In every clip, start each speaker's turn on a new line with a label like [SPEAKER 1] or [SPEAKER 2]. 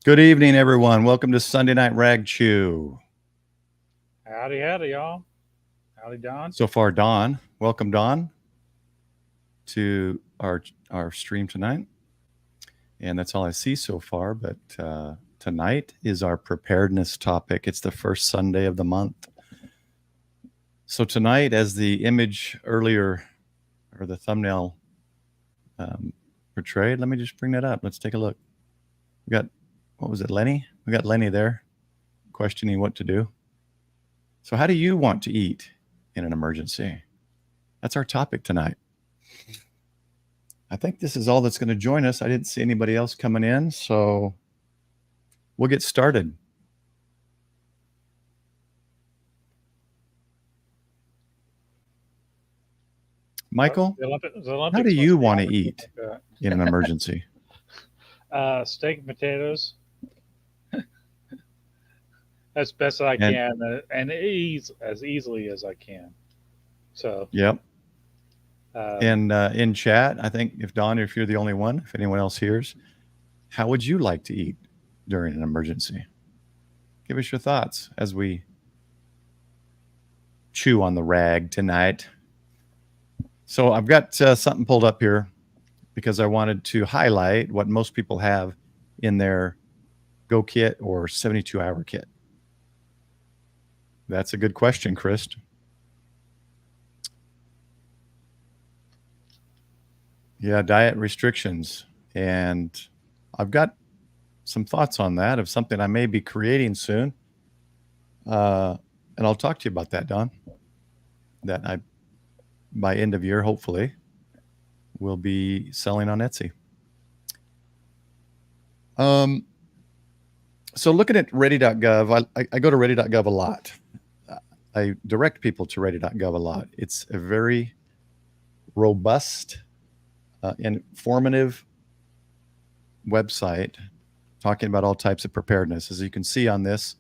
[SPEAKER 1] Good evening, everyone. Welcome to Sunday Night Ragchew.
[SPEAKER 2] Howdy, howdy, y'all. Howdy, Don.
[SPEAKER 1] So far, Don. Welcome, Don, to our stream tonight. And that's all I see so far. But tonight is our preparedness topic. It's the first Sunday of the month. So tonight, as the image earlier, or the thumbnail portrayed, let me just bring that up. Let's take a look. We got, what was it, Lenny? We got Lenny there questioning what to do. So how do you want to eat in an emergency? That's our topic tonight. I think this is all that's going to join us. I didn't see anybody else coming in, so we'll get started. Michael, how do you want to eat in an emergency?
[SPEAKER 2] Steak and potatoes. As best I can, and as easily as I can. So.
[SPEAKER 1] Yep. And in chat, I think if you're the only one, if anyone else hears, how would you like to eat during an emergency? Give us your thoughts as we chew on the rag tonight. So I've got something pulled up here because I wanted to highlight what most people have in their Go kit or 72-hour kit. That's a good question, Chris. Yeah, diet restrictions. And I've got some thoughts on that of something I may be creating soon. And I'll talk to you about that, Don. That I, by end of year, hopefully, will be selling on Etsy. So looking at ready.gov, I go to ready.gov a lot. I direct people to ready.gov a lot. It's a very robust, informative website talking about all types of preparedness. As you can see on this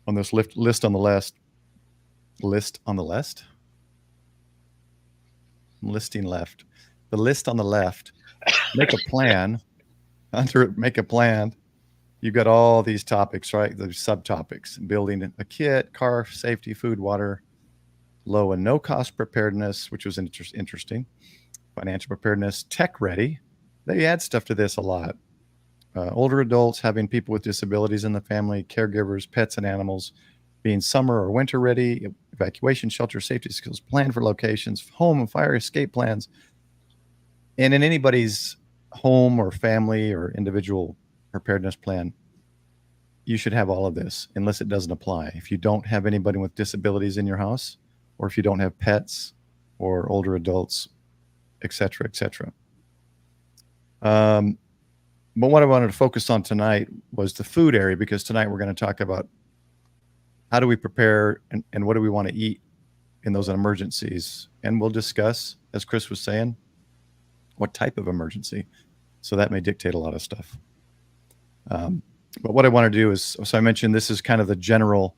[SPEAKER 1] list on the left, the list on the left, make a plan. Under make a plan, you've got all these topics, right? The subtopics: building a kit, car safety, food, water, low and no cost preparedness, which was interesting, financial preparedness, tech ready. They add stuff to this a lot. Older adults, having people with disabilities in the family, caregivers, pets and animals, being summer or winter ready, evacuation, shelter, safety skills, plan for locations, home and fire escape plans. And in anybody's home or family or individual preparedness plan, you should have all of this unless it doesn't apply. If you don't have anybody with disabilities in your house, or if you don't have pets or older adults, et cetera, et cetera. But what I wanted to focus on tonight was the food area, because tonight we're going to talk about how do we prepare and what do we want to eat in those emergencies. And we'll discuss, as Chris was saying, what type of emergency. So that may dictate a lot of stuff. But what I want to do is, so I mentioned this is kind of the general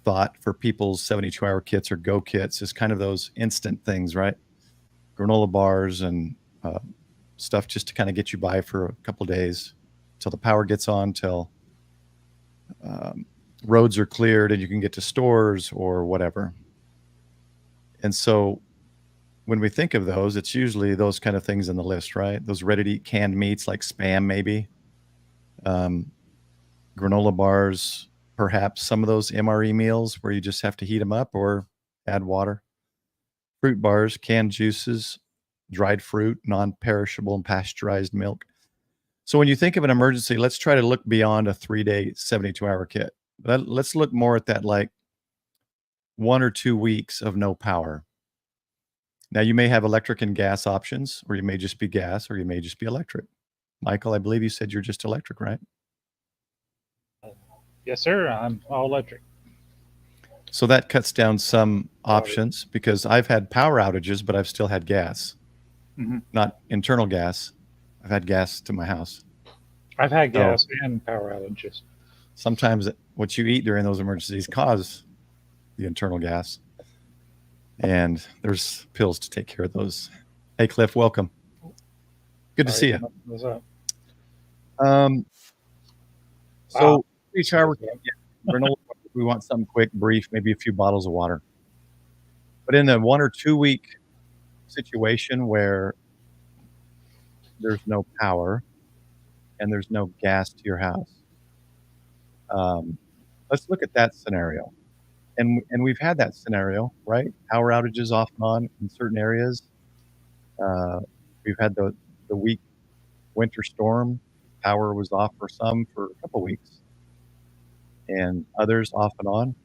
[SPEAKER 1] thought for people's 72-hour kits or Go kits, is kind of those instant things, right? Granola bars and stuff just to kind of get you by for a couple of days till the power gets on, till roads are cleared and you can get to stores or whatever. And so when we think of those, it's usually those kind of things in the list, right? Those ready-to-eat canned meats like Spam, maybe. Granola bars, perhaps some of those MRE meals where you just have to heat them up or add water. Fruit bars, canned juices, dried fruit, non-perishable and pasteurized milk. So when you think of an emergency, let's try to look beyond a 3-day, 72-hour kit. But let's look more at that, like 1 or 2 weeks of no power. Now, you may have electric and gas options, or you may just be gas, or you may just be electric. Michael, I believe you said you're just electric, right?
[SPEAKER 2] Yes, sir. I'm all electric.
[SPEAKER 1] So that cuts down some options, because I've had power outages, but I've still had gas. Mm-hmm. Not internal gas. I've had gas to my house.
[SPEAKER 2] I've had gas and power outages.
[SPEAKER 1] Sometimes what you eat during those emergencies cause the internal gas. And there's pills to take care of those. Hey, Cliff, welcome. Good to see you.
[SPEAKER 2] What's up? Wow.
[SPEAKER 1] So each hour, granola, we want something quick, brief, maybe a few bottles of water. But in a 1 or 2 week situation where there's no power and there's no gas to your house, um, let's look at that scenario. And we've had that scenario, right? Power outages off and on in certain areas. Uh, we've had the week winter storm. Power was off for some for a couple weeks, and others off and on.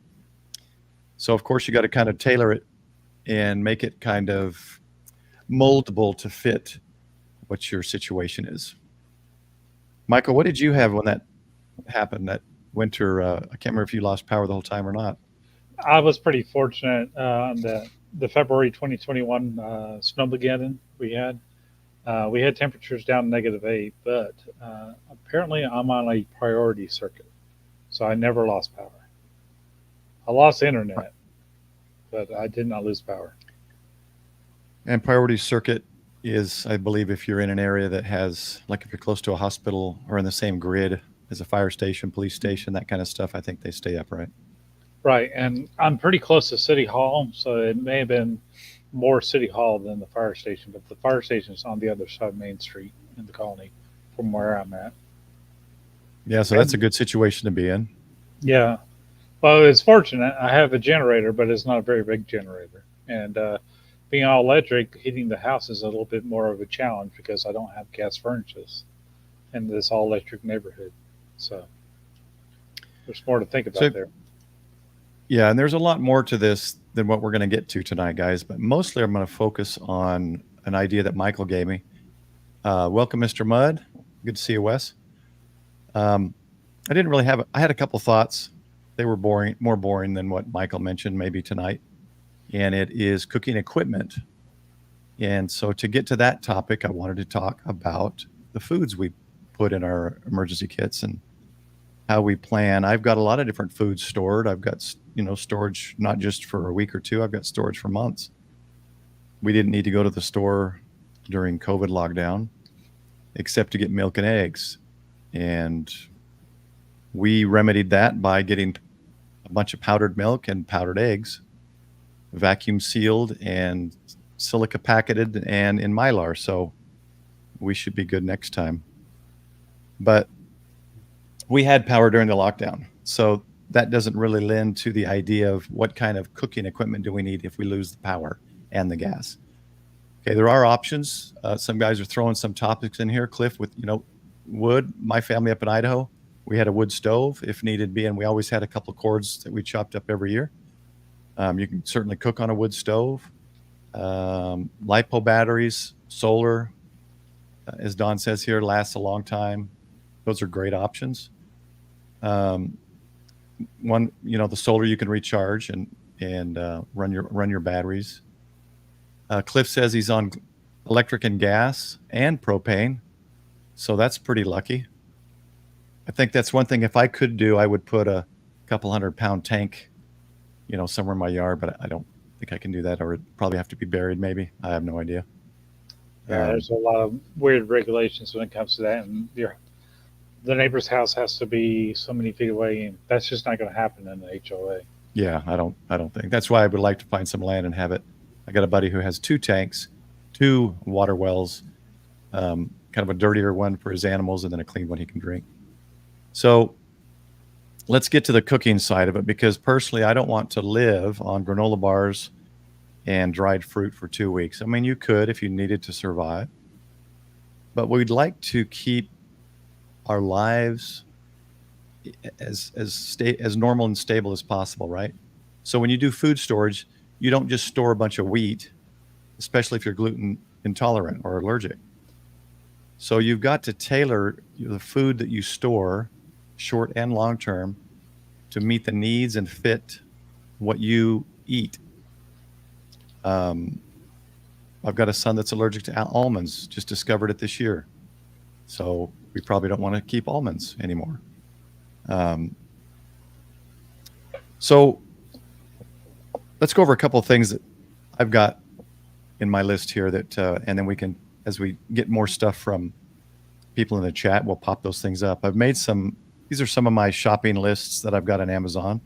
[SPEAKER 1] So of course you got to kind of tailor it and make it kind of moldable to fit what your situation is. Michael, what did you have when that happened that winter? I can't remember if you lost power the whole time or not.
[SPEAKER 2] I was pretty fortunate. The February 2021 snowmageddon we had temperatures down -8, but apparently I'm on a priority circuit, so I never lost power. I lost internet, but I did not lose power.
[SPEAKER 1] And priority circuit is, I believe, if you're in an area that has, like if you're close to a hospital or in the same grid as a fire station, police station, that kind of stuff, I think they stay up, right?
[SPEAKER 2] Right, and I'm pretty close to City Hall, so it may have been more City Hall than the fire station, but the fire station is on the other side of Main Street in the colony from where I'm at.
[SPEAKER 1] Yeah, so that's a good situation to be in.
[SPEAKER 2] Yeah. Well, it's fortunate. I have a generator, but it's not a very big generator. And being all electric, heating the house is a little bit more of a challenge because I don't have gas furnaces in this all electric neighborhood. So there's more to think about there.
[SPEAKER 1] Yeah, and there's a lot more to this than what we're going to get to tonight, guys. But mostly I'm going to focus on an idea that Michael gave me. Welcome, Mr. Mudd. Good to see you, Wes. I didn't really have, I had a couple thoughts. They were boring, more boring than what Michael mentioned maybe tonight. And it is cooking equipment. And so to get to that topic, I wanted to talk about the foods we put in our emergency kits and how we plan. I've got a lot of different foods stored. I've got, storage, not just for a week or two. I've got storage for months. We didn't need to go to the store during COVID lockdown, except to get milk and eggs. And we remedied that by getting a bunch of powdered milk and powdered eggs, vacuum sealed and silica packeted and in Mylar. So we should be good next time. But we had power during the lockdown. So that doesn't really lend to the idea of what kind of cooking equipment do we need if we lose the power and the gas. Okay, there are options. Some guys are throwing some topics in here. Cliff, with wood. My family up in Idaho, we had a wood stove if needed be, and we always had a couple of cords that we chopped up every year. You can certainly cook on a wood stove. LiPo batteries, solar, as Don says here, lasts a long time. Those are great options. The solar you can recharge and run your batteries. Cliff says he's on electric and gas and propane, so that's pretty lucky. I think that's one thing. If I could do, I would put a couple 100-pound tank, somewhere in my yard, but I don't think I can do that, or it'd probably have to be buried. Maybe, I have no idea.
[SPEAKER 2] Yeah, there's a lot of weird regulations when it comes to that, and the neighbor's house has to be so many feet away, and that's just not going to happen in the HOA.
[SPEAKER 1] Yeah, I don't think. That's why I would like to find some land and have it. I got a buddy who has 2 tanks, 2 water wells, kind of a dirtier one for his animals and then a clean one he can drink. So let's get to the cooking side of it, because personally, I don't want to live on granola bars and dried fruit for 2 weeks. I mean, you could if you needed to survive, but we'd like to keep our lives as normal and stable as possible, right? So when you do food storage, you don't just store a bunch of wheat, especially if you're gluten intolerant or allergic. So you've got to tailor the food that you store, short and long term, to meet the needs and fit what you eat. I've got a son that's allergic to almonds, just discovered it this year. So we probably don't want to keep almonds anymore. So let's go over a couple of things that I've got in my list here that, and then we can, as we get more stuff from people in the chat, we'll pop those things up. I've made some These are some of my shopping lists that I've got on Amazon.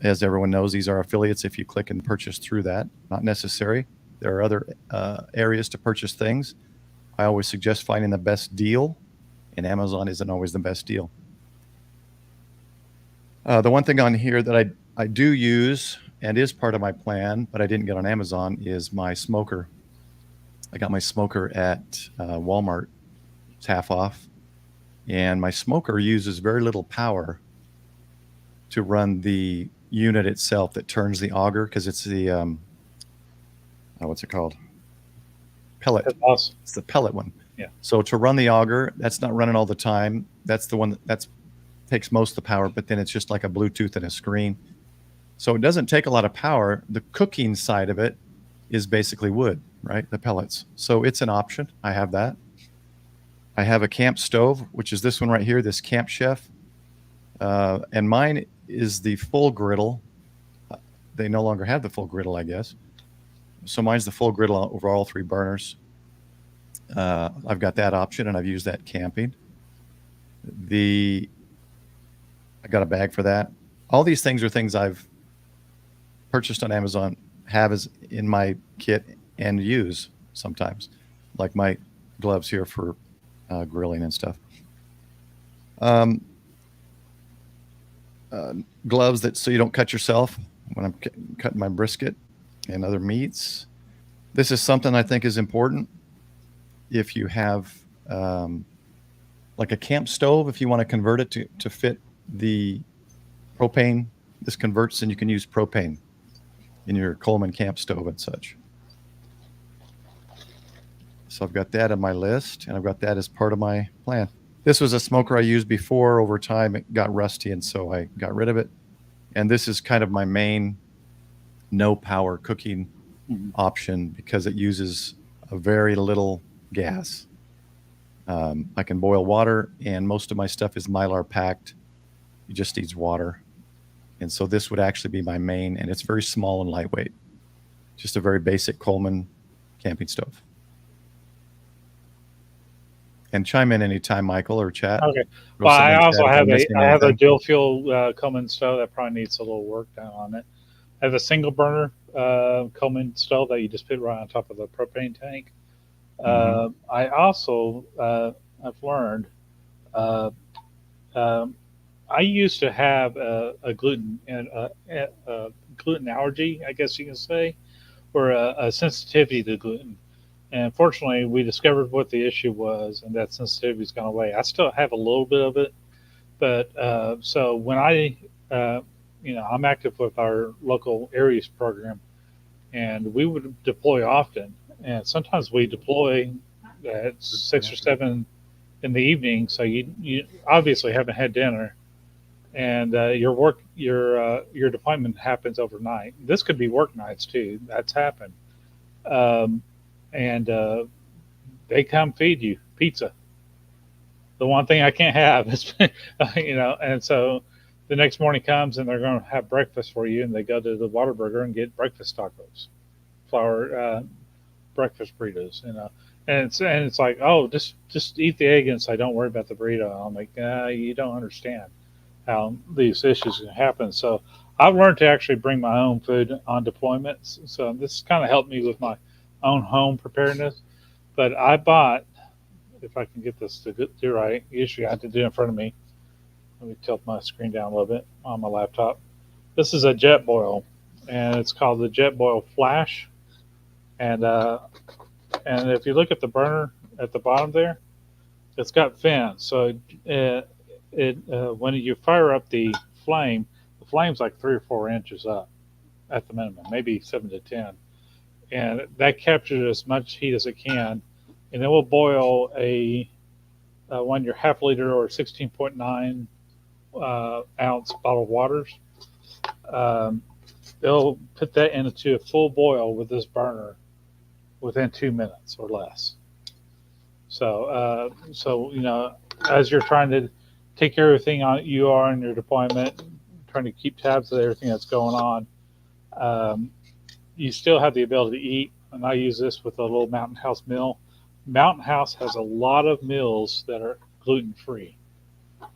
[SPEAKER 1] As everyone knows, these are affiliates if you click and purchase through that. Not necessary. There are other areas to purchase things. I always suggest finding the best deal, and Amazon isn't always the best deal. The one thing on here that I do use and is part of my plan, but I didn't get on Amazon, is my smoker. I got my smoker at Walmart. It's half off. And my smoker uses very little power to run the unit itself that turns the auger, because it's the, what's it called? Pellet.
[SPEAKER 2] That's awesome.
[SPEAKER 1] It's the pellet one.
[SPEAKER 2] Yeah.
[SPEAKER 1] So to run the auger, that's not running all the time. That's the one that takes most of the power, but then it's just like a Bluetooth and a screen. So it doesn't take a lot of power. The cooking side of it is basically wood, right? The pellets. So it's an option. I have that. I have a camp stove, which is this one right here, this Camp Chef. And mine is the full griddle. They no longer have the full griddle, I guess. So mine's the full griddle over all 3 burners. I've got that option, and I've used that camping. I got a bag for that. All these things are things I've purchased on Amazon, have as in my kit, and use sometimes, like my gloves here for grilling and stuff. Gloves so you don't cut yourself when I'm cutting my brisket and other meats. This is something I think is important if you have like a camp stove. If you want to convert it to fit the propane, this converts, and you can use propane in your Coleman camp stove and such. So I've got that on my list, and I've got that as part of my plan. This was a smoker I used before. Over time, it got rusty, and so I got rid of it. And this is kind of my main no power cooking option, because it uses a very little gas. I can boil water, and most of my stuff is Mylar packed. It just needs water. And so this would actually be my main, and it's very small and lightweight. Just a very basic Coleman camping stove. And chime in anytime, Michael, or chat.
[SPEAKER 2] Okay. Well, I also have a dual fuel Coleman stove that probably needs a little work done on it. I have a single burner Coleman stove that you just put right on top of the propane tank. I also I've learned I used to have a gluten allergy, I guess you can say, or a sensitivity to gluten. And fortunately, we discovered what the issue was, and that sensitivity's gone away. I still have a little bit of it, but so when I'm active with our local Aries program, and we would deploy often. And sometimes we deploy at 6 or 7 in the evening, so you obviously haven't had dinner, and your deployment happens overnight. This could be work nights too. That's happened. And they come feed you pizza. The one thing I can't have is, and so the next morning comes and they're going to have breakfast for you, and they go to the Whataburger and get breakfast tacos, flour breakfast burritos, and it's like, oh, just eat the egg and say, don't worry about the burrito. I'm like, you don't understand how these issues can happen. So I've learned to actually bring my own food on deployments. So this kind of helped me with my own home preparedness. But I bought, if I can get this to do right, usually I have to do it in front of me. Let me tilt my screen down a little bit on my laptop. This is a jet boil, and it's called the Jet Boil Flash. And if you look at the burner at the bottom there, it's got fins. So when you fire up the flame's like 3 or 4 inches up at the minimum, maybe 7 to 10. And that captures as much heat as it can. And it will boil when your half liter or 16.9 ounce bottled waters. They'll put that into a full boil with this burner within 2 minutes or less. So as you're trying to take care of everything you are in your deployment, trying to keep tabs of everything that's going on, you still have the ability to eat. And I use this with a little Mountain House meal. Mountain House has a lot of meals that are gluten-free.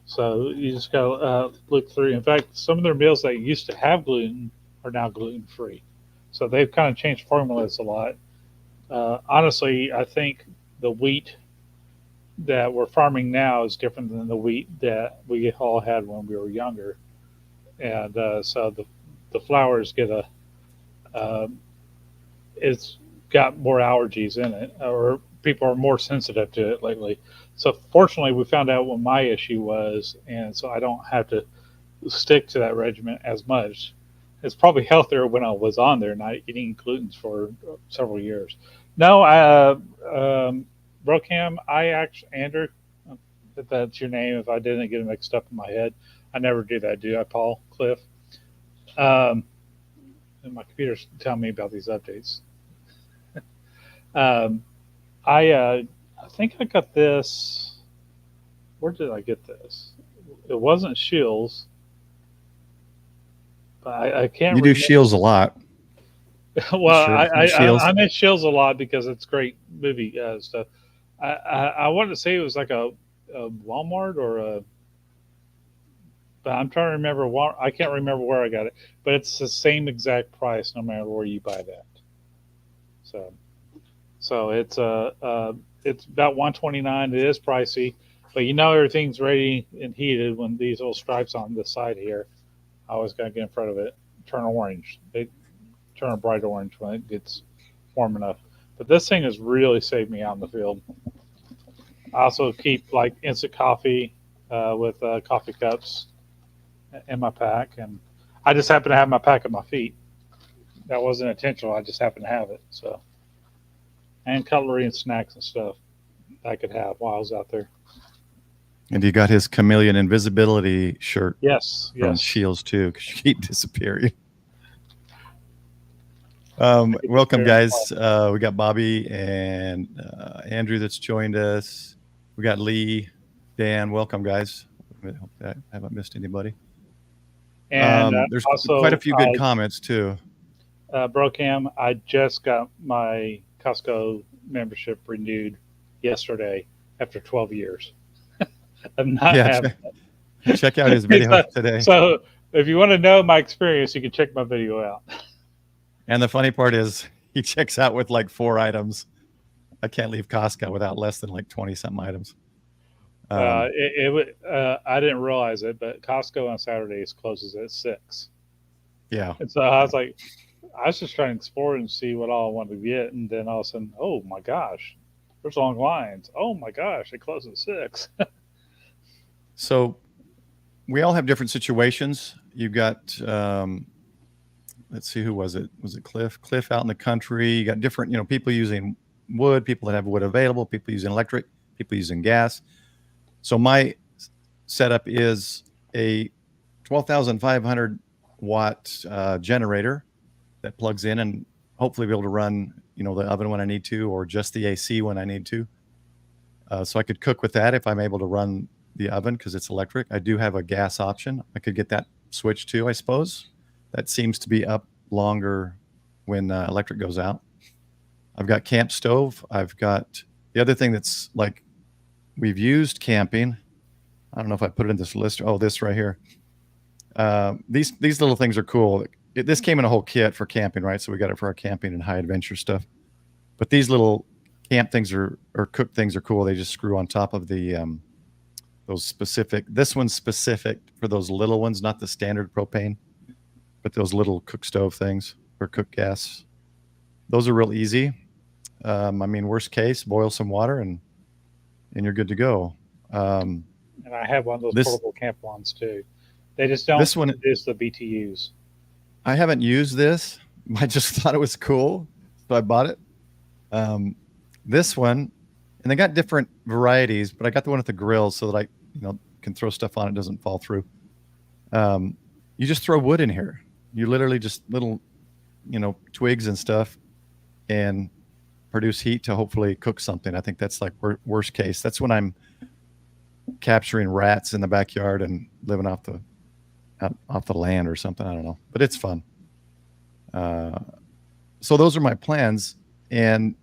[SPEAKER 2] So you just got to look through. In fact, some of their meals that used to have gluten are now gluten free. So they've kind of changed formulas a lot. Honestly, I think the wheat that we're farming now is different than the wheat that we all had when we were younger, and so the flours get a it's got more allergies in it, or people are more sensitive to it lately. So fortunately, we found out what my issue was, and so I don't have to stick to that regimen as much. It's probably healthier when I was on there, not eating glutens for several years. No, Brocam, I actually, Andrew, if that's your name, if I didn't get it mixed up in my head, I never do that, do I, Paul? Cliff? Um, and my computer's telling me about these updates. Um, I think I got this. Where did I get this? It wasn't Shields, but I can't
[SPEAKER 1] You do
[SPEAKER 2] remember.
[SPEAKER 1] Shields a lot.
[SPEAKER 2] Well,
[SPEAKER 1] Sure. Shields.
[SPEAKER 2] I miss Shields a lot because it's great movie stuff. I wanted to say it was like a Walmart or a, but I'm trying to remember. I can't remember where I got it, but it's the same exact price no matter where you buy that. So so it's about 129. It is pricey, but you know everything's ready and heated when these little stripes on the side here. I always got to get in front of it. Turn orange. They turn a bright orange when it gets warm enough. But this thing has really saved me out in the field. I also keep like instant coffee with coffee cups in my pack, and I just happen to have my pack at my feet. That wasn't intentional. I just happened to have it. So, and cutlery and snacks and stuff I could have while I was out there.
[SPEAKER 1] And you got his chameleon invisibility shirt
[SPEAKER 2] Yes,
[SPEAKER 1] from
[SPEAKER 2] yes.
[SPEAKER 1] Shields too, because you keep disappearing. Welcome, guys. We got Bobby and Andrew that's joined us. We got Lee, Dan. Welcome, guys. I hope I haven't missed anybody.
[SPEAKER 2] And
[SPEAKER 1] There's
[SPEAKER 2] also,
[SPEAKER 1] quite a few good comments too.
[SPEAKER 2] Brocam, I just got my Costco membership renewed yesterday after 12 years. I'm not having it.
[SPEAKER 1] Check out his video today.
[SPEAKER 2] So if you want to know my experience, you can check my video out.
[SPEAKER 1] And the funny part is he checks out with like 4 items. I can't leave Costco without less than like 20 something items.
[SPEAKER 2] I didn't realize it, but Costco on Saturdays closes at 6.
[SPEAKER 1] Yeah.
[SPEAKER 2] And so I was like, I was just trying to explore and see what all I wanted to get. And then all of a sudden, oh my gosh, there's long lines. Oh my gosh, it closes at 6.
[SPEAKER 1] So we all have different situations. You've got, let's see, who was it? Was it Cliff? Cliff out in the country. You got different, people using wood, people that have wood available, people using electric, people using gas. So my setup is a 12,500 watt generator that plugs in and hopefully be able to run, the oven when I need to, or just the AC when I need to. So I could cook with that if I'm able to run the oven because it's electric. I do have a gas option. I could get that switched too, I suppose. That seems to be up longer when electric goes out. I've got camp stove. I've got the other thing that's like we've used camping. I don't know if I put it in this list. Oh, this right here. These little things are cool. This came in a whole kit for camping, right? So we got it for our camping and high adventure stuff. But these little camp things or cook things are cool. They just screw on top of the those specific. This one's specific for those little ones, not the standard propane, but those little cook stove things or cook gas. Those are real easy. Worst case, boil some water and you're good to go.
[SPEAKER 2] And I have one of those portable camp ones too. They just don't use the BTUs.
[SPEAKER 1] I haven't used this. I just thought it was cool, so I bought it. This one, and they got different varieties, but I got the one with the grill so that I, can throw stuff on it, doesn't fall through. You just throw wood in here. You literally just little, twigs and stuff, and produce heat to hopefully cook something. I think that's like worst case. That's when I'm capturing rats in the backyard and living off the land or something. I don't know, but it's fun. So those are my plans, and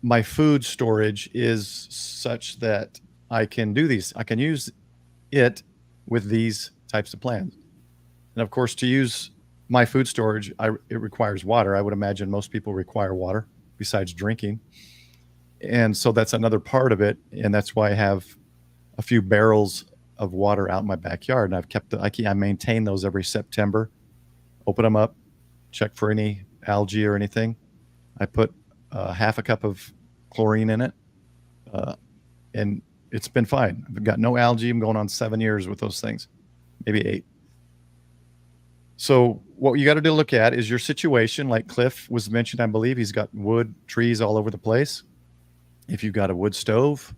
[SPEAKER 1] my food storage is such that I can do these. I can use it with these types of plans. And of course, to use my food storage, it requires water. I would imagine most people require water besides drinking. And so that's another part of it. And that's why I have a few barrels of water out in my backyard. And I maintain those every September, open them up, check for any algae or anything. I put half a cup of chlorine in it. And it's been fine. I've got no algae. I'm going on 7 years with those things, maybe 8. So what you got to look at is your situation. Like Cliff was mentioned, I believe he's got wood, trees all over the place. If you've got a wood stove,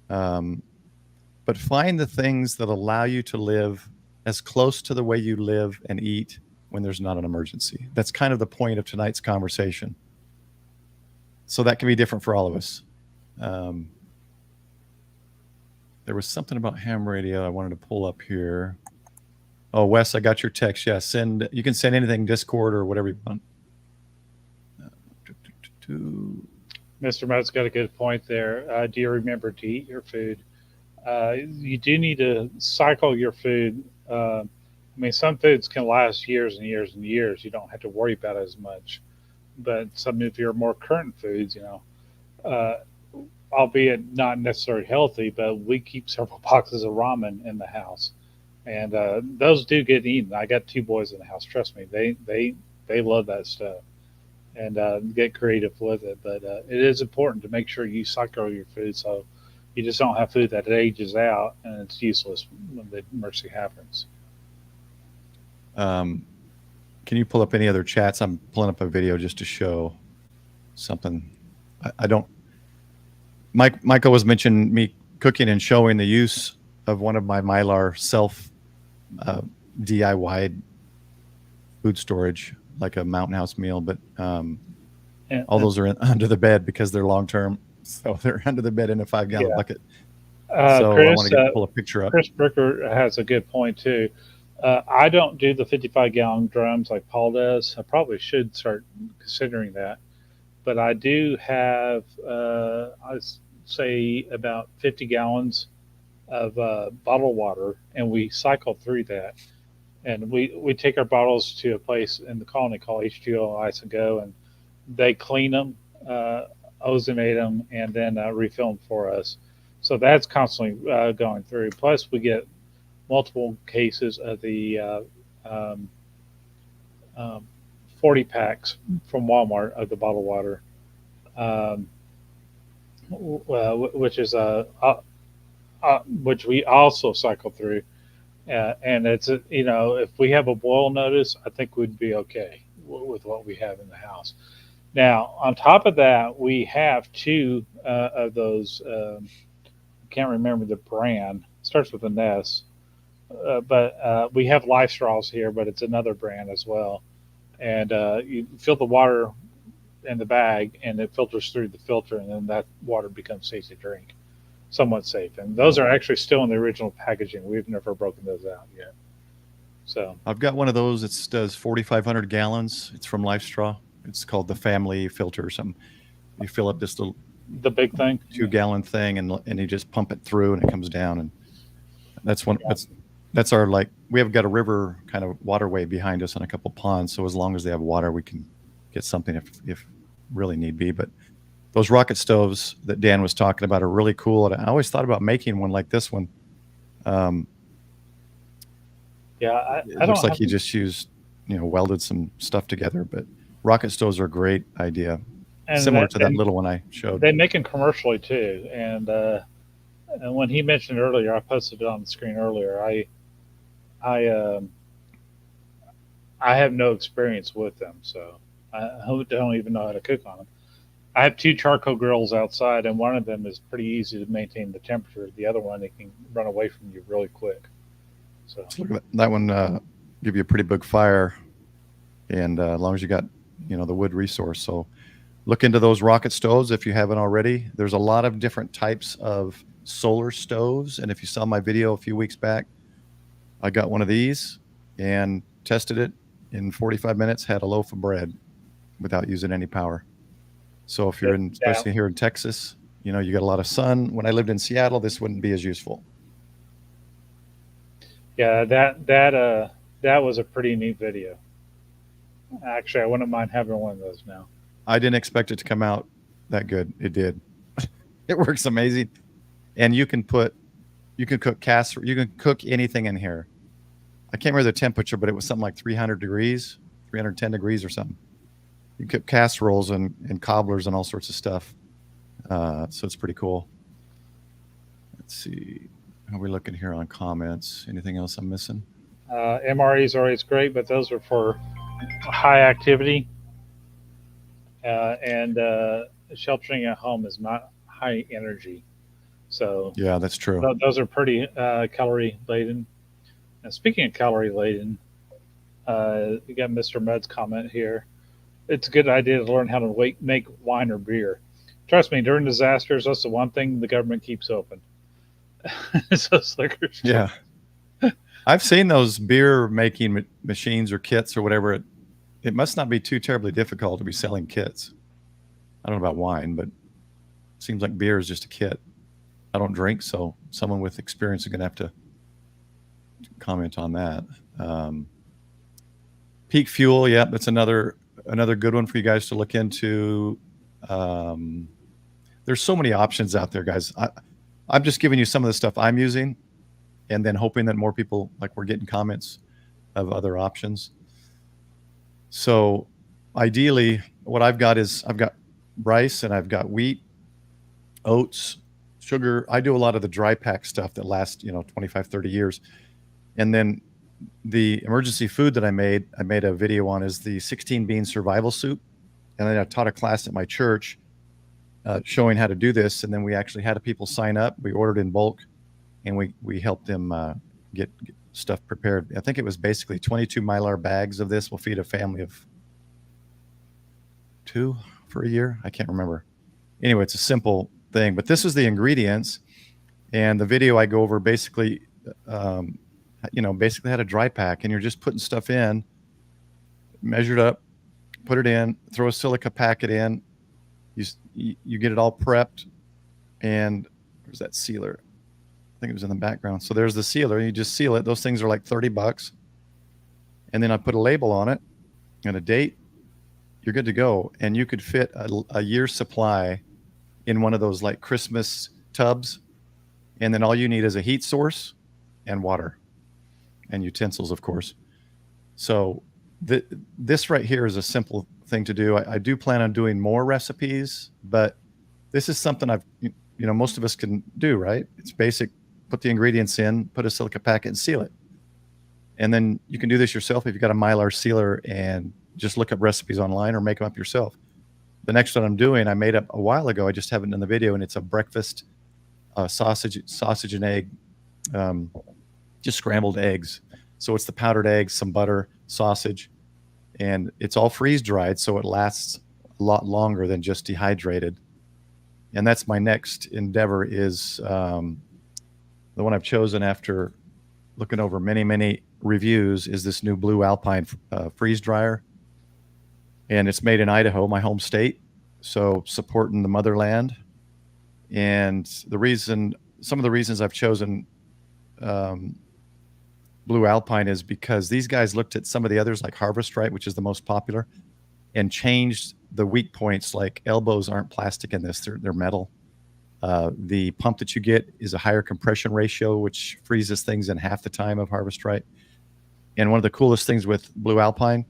[SPEAKER 1] but find the things that allow you to live as close to the way you live and eat when there's not an emergency. That's kind of the point of tonight's conversation. So that can be different for all of us. There was something about ham radio I wanted to pull up here. Oh, Wes, I got your text. Yeah, you can send anything, Discord or whatever you want.
[SPEAKER 2] Mr. Mott's got a good point there. Do you remember to eat your food? You do need to cycle your food. I mean, some foods can last years and years and years. You don't have to worry about it as much. But some of your more current foods, albeit not necessarily healthy, but we keep several boxes of ramen in the house. And those do get eaten. I got 2 boys in the house. Trust me, they love that stuff and get creative with it. But it is important to make sure you cycle your food so you just don't have food that ages out and it's useless when the emergency happens.
[SPEAKER 1] Can you pull up any other chats? I'm pulling up a video just to show something. Michael was mentioning me cooking and showing the use of one of my Mylar self DIY food storage, like a Mountain House meal, but all those are under the bed because they're long term, so they're under the bed in a 5-gallon bucket. So
[SPEAKER 2] Chris,
[SPEAKER 1] I want to pull a picture up.
[SPEAKER 2] Chris Bricker has a good point too. I don't do the 55-gallon drums like Paul does. I probably should start considering that, but I do have I'd say about 50 gallons of bottled water, and we cycle through that. And we take our bottles to a place in the colony called H2O Ice and Go, and they clean them, ozonate them, and then refill them for us. So that's constantly going through. Plus, we get multiple cases of the 40 packs from Walmart of the bottled water, which is which we also cycle through. And it's, if we have a boil notice, I think we'd be okay with what we have in the house. Now, on top of that, we have 2 of those, I can't remember the brand, it starts with an S, but we have Life Straws here, but it's another brand as well. And you fill the water in the bag, and it filters through the filter, and then that water becomes safe to drink. Somewhat safe, and those are actually still in the original packaging. We've never broken those out yet. So
[SPEAKER 1] I've got one of those. It does 4,500 gallons. It's from Life Straw. It's called the Family Filter or something. You fill up this little
[SPEAKER 2] the big thing,
[SPEAKER 1] 2-gallon thing, and you just pump it through, and it comes down. And that's one. That's our, like, we have got a river kind of waterway behind us and a couple ponds. So as long as they have water, we can get something if really need be. But those rocket stoves that Dan was talking about are really cool. And I always thought about making one like this one.
[SPEAKER 2] It
[SPEAKER 1] looks like he just used, welded some stuff together. But rocket stoves are a great idea. And similar to that little one I showed.
[SPEAKER 2] They make them commercially too. And when he mentioned earlier, I posted it on the screen earlier. I have no experience with them, so I don't even know how to cook on them. I have 2 charcoal grills outside, and one of them is pretty easy to maintain the temperature. The other one, it can run away from you really quick. So
[SPEAKER 1] look at that one. Give you a pretty big fire, and as long as you got, the wood resource. So look into those rocket stoves if you haven't already. There's a lot of different types of solar stoves, and if you saw my video a few weeks back, I got one of these and tested it in 45 minutes. Had a loaf of bread without using any power. So if you're especially here in Texas, you got a lot of sun. When I lived in Seattle, this wouldn't be as useful.
[SPEAKER 2] Yeah, that was a pretty neat video. Actually, I wouldn't mind having one of those now.
[SPEAKER 1] I didn't expect it to come out that good. It did. It works amazing. And you can cook casserole, you can cook anything in here. I can't remember the temperature, but it was something like 300 degrees, 310 degrees or something. You can cook casseroles and cobblers and all sorts of stuff. So it's pretty cool. Let's see. How are we looking here on comments? Anything else I'm missing?
[SPEAKER 2] MREs are always great, but those are for high activity, and sheltering at home is not high energy. So
[SPEAKER 1] Yeah, that's true.
[SPEAKER 2] those are pretty calorie laden. And speaking of calorie laden, you got Mr. Mud's comment here. It's a good idea to learn how to make wine or beer. Trust me, during disasters, that's the one thing the government keeps open. It's those liquor stores.
[SPEAKER 1] Yeah. I've seen those beer making machines or kits or whatever. It must not be too terribly difficult to be selling kits. I don't know about wine, but it seems like beer is just a kit. I don't drink, so someone with experience is going to have to comment on that. Peak fuel, yeah, that's another good one for you guys to look into. There's so many options out there, guys. I'm just giving you some of the stuff I'm using, and then hoping that more people, like, we're getting comments of other options. So ideally, what I've got rice and I've got wheat, oats, sugar. I do a lot of the dry pack stuff that lasts, 25, 30 years. And then the emergency food that I made a video on is the 16 bean survival soup. And then I taught a class at my church showing how to do this. And then we actually had people sign up. We ordered in bulk, and we helped them get stuff prepared. I think it was basically 22 Mylar bags of this will feed a family of 2 for a year. I can't remember. Anyway, it's a simple thing, but this is the ingredients, and the video I go over basically, basically had a dry pack, and you're just putting stuff in, measured up, put it in, throw a silica packet in, you get it all prepped, and where's that sealer? I think it was in the background. So there's the sealer. You just seal it. Those things are like $30, and then I put a label on it and a date. You're good to go, and you could fit a year's supply in one of those like Christmas tubs, and then all you need is a heat source and water and utensils, of course. So this right here is a simple thing to do. I do plan on doing more recipes, but this is something most of us can do, right? It's basic. Put the ingredients in, put a silica packet, and seal it. And then you can do this yourself if you've got a Mylar sealer, and just look up recipes online or make them up yourself. The next one I'm doing, I made up a while ago. I just haven't done the video, and it's a breakfast sausage and egg, just scrambled eggs. So it's the powdered eggs, some butter, sausage, and it's all freeze dried, so it lasts a lot longer than just dehydrated. And that's my next endeavor, is the one I've chosen after looking over many reviews, is this new Blue Alpine freeze dryer. And it's made in Idaho, my home state, so supporting the motherland. And some of the reasons I've chosen Blue Alpine is because these guys looked at some of the others, like Harvest Right, which is the most popular, and changed the weak points. Like elbows aren't plastic in this; they're metal. The pump that you get is a higher compression ratio, which freezes things in half the time of Harvest Right. And one of the coolest things with Blue Alpine,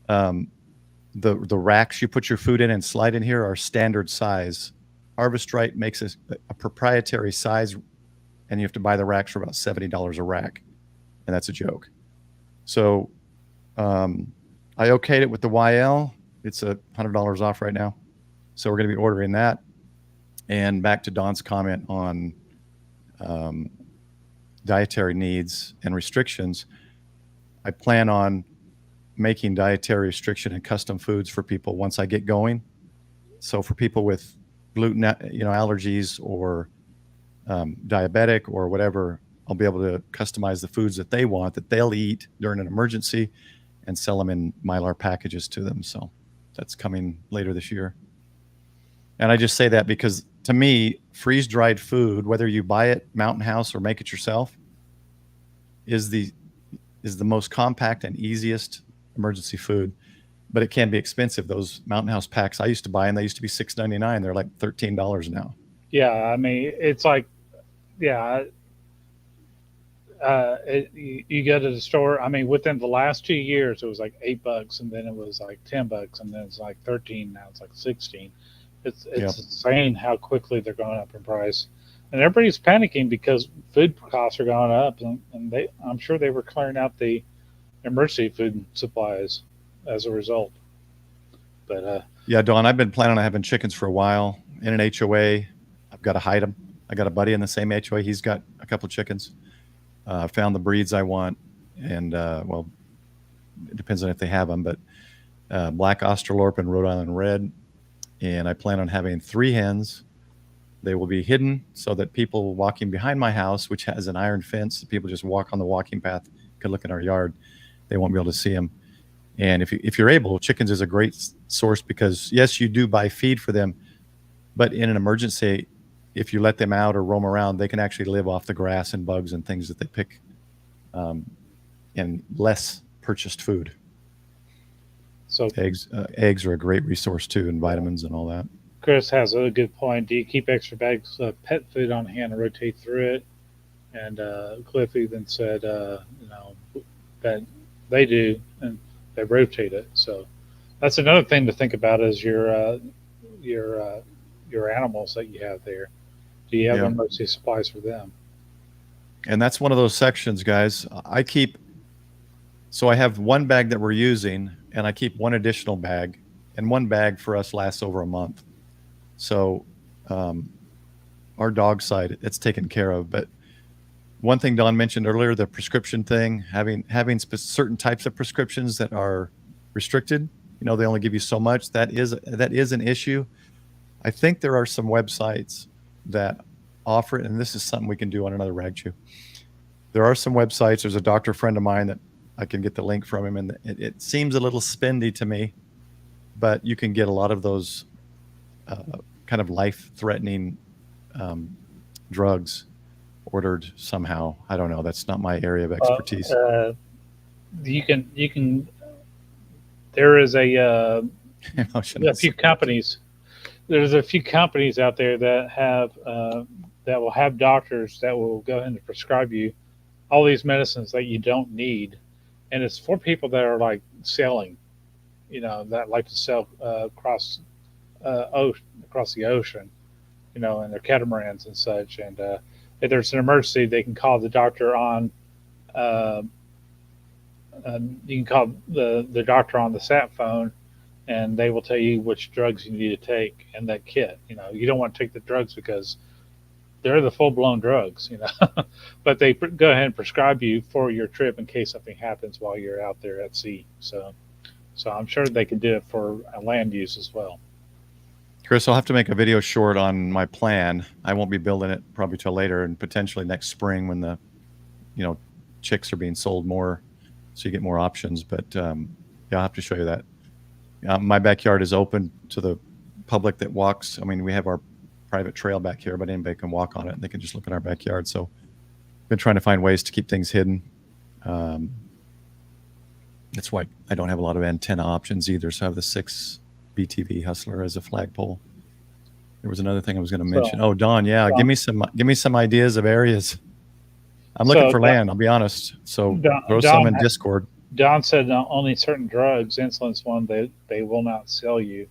[SPEAKER 1] the racks you put your food in and slide in here are standard size. Harvest Right makes a proprietary size, and you have to buy the racks for about $70 a rack, and that's a joke. So I okayed it with the YL. It's $100 off right now, so we're going to be ordering that. And back to Don's comment on dietary needs and restrictions, I plan on making dietary restriction and custom foods for people once I get going. So for people with gluten, allergies, or diabetic or whatever, I'll be able to customize the foods that they want, that they'll eat during an emergency, and sell them in Mylar packages to them. So that's coming later this year. And I just say that because, to me, freeze-dried food, whether you buy it Mountain House or make it yourself, is the most compact and easiest emergency food, but it can be expensive. Those Mountain House packs I used to buy, and they used to be $6.99. They're like $13 now.
[SPEAKER 2] Yeah, I mean, it's like, yeah, you go to the store. I mean, within the last 2 years, it was like $8, and then it was like $10, and then it's like 13. Now it's like 16. It's insane how quickly they're going up in price, and everybody's panicking because food costs are going up, and I'm sure they were clearing out the emergency food supplies as a result. But
[SPEAKER 1] yeah, Dawn, I've been planning on having chickens for a while in an HOA. I've got to hide them. I got a buddy in the same HOA. He's got a couple chickens. I found the breeds I want, and well, it depends on if they have them, but black Australorp and Rhode Island Red. And I plan on having 3 hens. They will be hidden so that people walking behind my house, which has an iron fence, people just walk on the walking path, could look in our yard. They won't be able to see them. And if you're able, chickens is a great source because, yes, you do buy feed for them, but in an emergency, if you let them out or roam around, they can actually live off the grass and bugs and things that they pick and less purchased food. So eggs are a great resource too, and vitamins and all that.
[SPEAKER 2] Chris has a good point. Do you keep extra bags of pet food on hand and rotate through it? And Cliff even said, that they do, and they rotate it. So that's another thing to think about is your animals that you have there. Do you have emergency supplies for them?
[SPEAKER 1] And that's one of those sections, guys. I have one bag that we're using, and I keep one additional bag, and one bag for us lasts over a month. So our dog side, it's taken care of. But one thing Don mentioned earlier, the prescription thing, having certain types of prescriptions that are restricted, they only give you so much. That is an issue. I think there are some websites that offer it, and this is something we can do on another Ragchew. There are some websites. There's a doctor friend of mine that I can get the link from him, and it seems a little spendy to me, but you can get a lot of those kind of life-threatening drugs ordered somehow. I don't know. That's not my area of expertise.
[SPEAKER 2] You can. There is a few companies. There's a few companies out there that have that will have doctors that will go ahead and prescribe you all these medicines that you don't need, and it's for people that are like selling, that like to sell across the ocean, and their catamarans and such. And if there's an emergency, they can call the doctor on. You can call the doctor on the sat phone, and they will tell you which drugs you need to take and that kit. You don't want to take the drugs because they're the full-blown drugs, but they go ahead and prescribe you for your trip in case something happens while you're out there at sea. So I'm sure they can do it for land use as well.
[SPEAKER 1] Chris, I'll have to make a video short on my plan. I won't be building it probably till later, and potentially next spring when the, chicks are being sold more, so you get more options. But I'll have to show you that. My backyard is open to the public that walks. I mean, we have our private trail back here, but anybody can walk on it and they can just look in our backyard. So I've been trying to find ways to keep things hidden. That's why I don't have a lot of antenna options either. So I have the 6 BTV Hustler as a flagpole. There was another thing I was going to mention. Oh, Don, give me some ideas of areas. I'm looking for land, I'll be honest. So throw some in Discord.
[SPEAKER 2] Don said only certain drugs, insulin's one, they will not sell you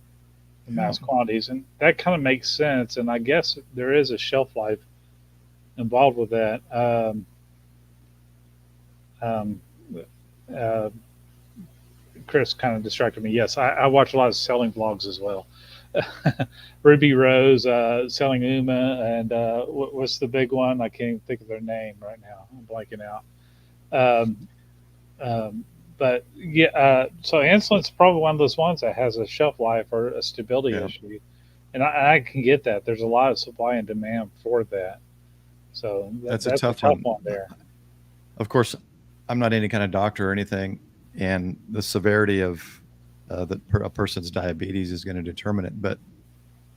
[SPEAKER 2] in mass quantities. And that kind of makes sense. And I guess there is a shelf life involved with that. Chris kind of distracted me. Yes, I watch a lot of selling vlogs as well. Ruby Rose selling Uma, and what's the big one? I can't even think of their name right now. I'm blanking out. But so insulin's probably one of those ones that has a shelf life or a stability issue, and I can get that. There's a lot of supply and demand for that. So that's a tough one there.
[SPEAKER 1] Of course, I'm not any kind of doctor or anything, and the severity of a person's diabetes is going to determine it. But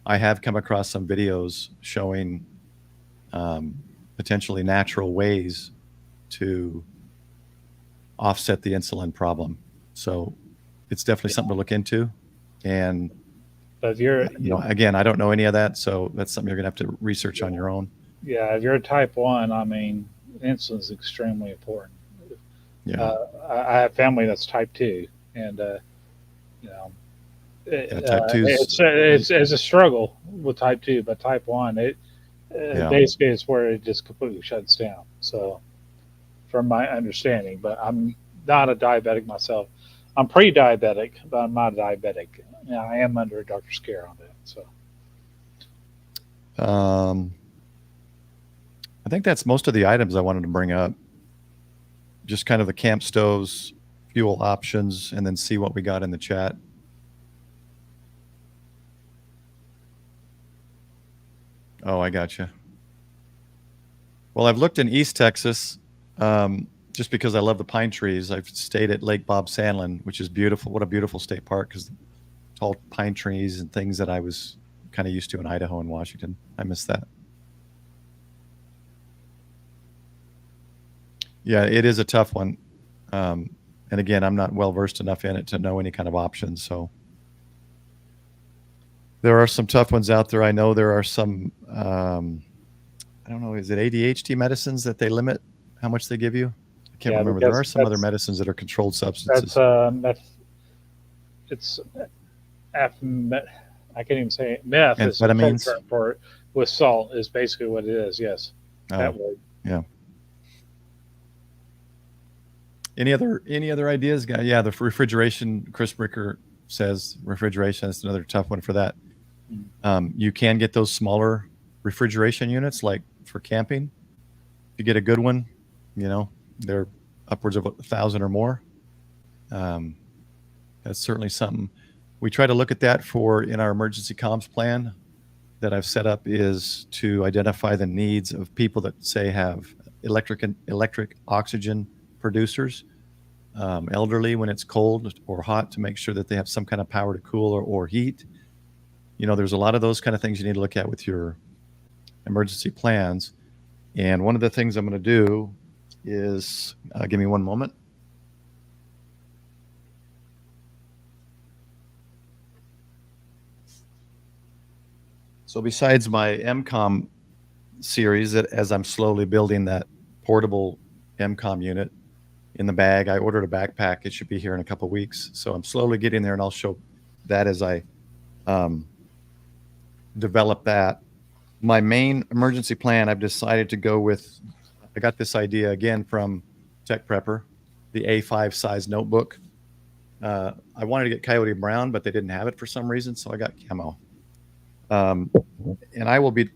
[SPEAKER 1] I have come across some videos showing potentially natural ways to offset the insulin problem. So it's definitely something to look into. And
[SPEAKER 2] But if you're,
[SPEAKER 1] again, I don't know any of that, so that's something you're gonna have to research on your own.
[SPEAKER 2] yeah, if you're type 1, I mean, insulin is extremely important.
[SPEAKER 1] Yeah.
[SPEAKER 2] I have family that's type 2, and
[SPEAKER 1] Type 2's
[SPEAKER 2] it's a struggle with type 2, but type 1, basically it's where it just completely shuts down. So, from my understanding, but I'm not a diabetic myself. I'm pre-diabetic, but I'm not a diabetic. I am under a doctor's care on that. So,
[SPEAKER 1] I think that's most of the items I wanted to bring up. Just kind of the camp stoves, fuel options, and then see what we got in the chat. Oh, I gotcha. Well, I've looked in East Texas, just because I love the pine trees. I've stayed at Lake Bob Sandlin, which is beautiful. What a beautiful state park, because tall pine trees and things that I was kind of used to in Idaho and Washington. I miss that. Yeah, it is a tough one. And again, I'm not well versed enough in it to know any kind of options. So there are some tough ones out there. I know there are some, I don't know, is it ADHD medicines that they limit how much they give you? I can't remember. There are some other medicines that are controlled substances.
[SPEAKER 2] It's I can't even say it. Meth.
[SPEAKER 1] Amphetamines?
[SPEAKER 2] Is for with salt is basically what it is. Yes, that word.
[SPEAKER 1] Yeah. Any other ideas, guy? Yeah, the refrigeration. Chris Bricker says refrigeration. That's another tough one for that. You can get those smaller refrigeration units, like for camping. If you get a good one, they're upwards of 1,000 or more. That's certainly something. We try to look at that in our emergency comms plan that I've set up, is to identify the needs of people that say have electric oxygen producers, elderly when it's cold or hot, to make sure that they have some kind of power to cool or heat. There's a lot of those kind of things you need to look at with your emergency plans. And one of the things I'm going to do is, give me one moment. So besides my MCOM series, that as I'm slowly building that portable MCOM unit in the bag, I ordered a backpack. It should be here in a couple of weeks. So I'm slowly getting there, and I'll show that as I develop that. My main emergency plan, I've decided to go with, I got this idea again from Tech Prepper, the A5 size notebook. I wanted to get Coyote Brown, but they didn't have it for some reason, so I got Camo. And I will be,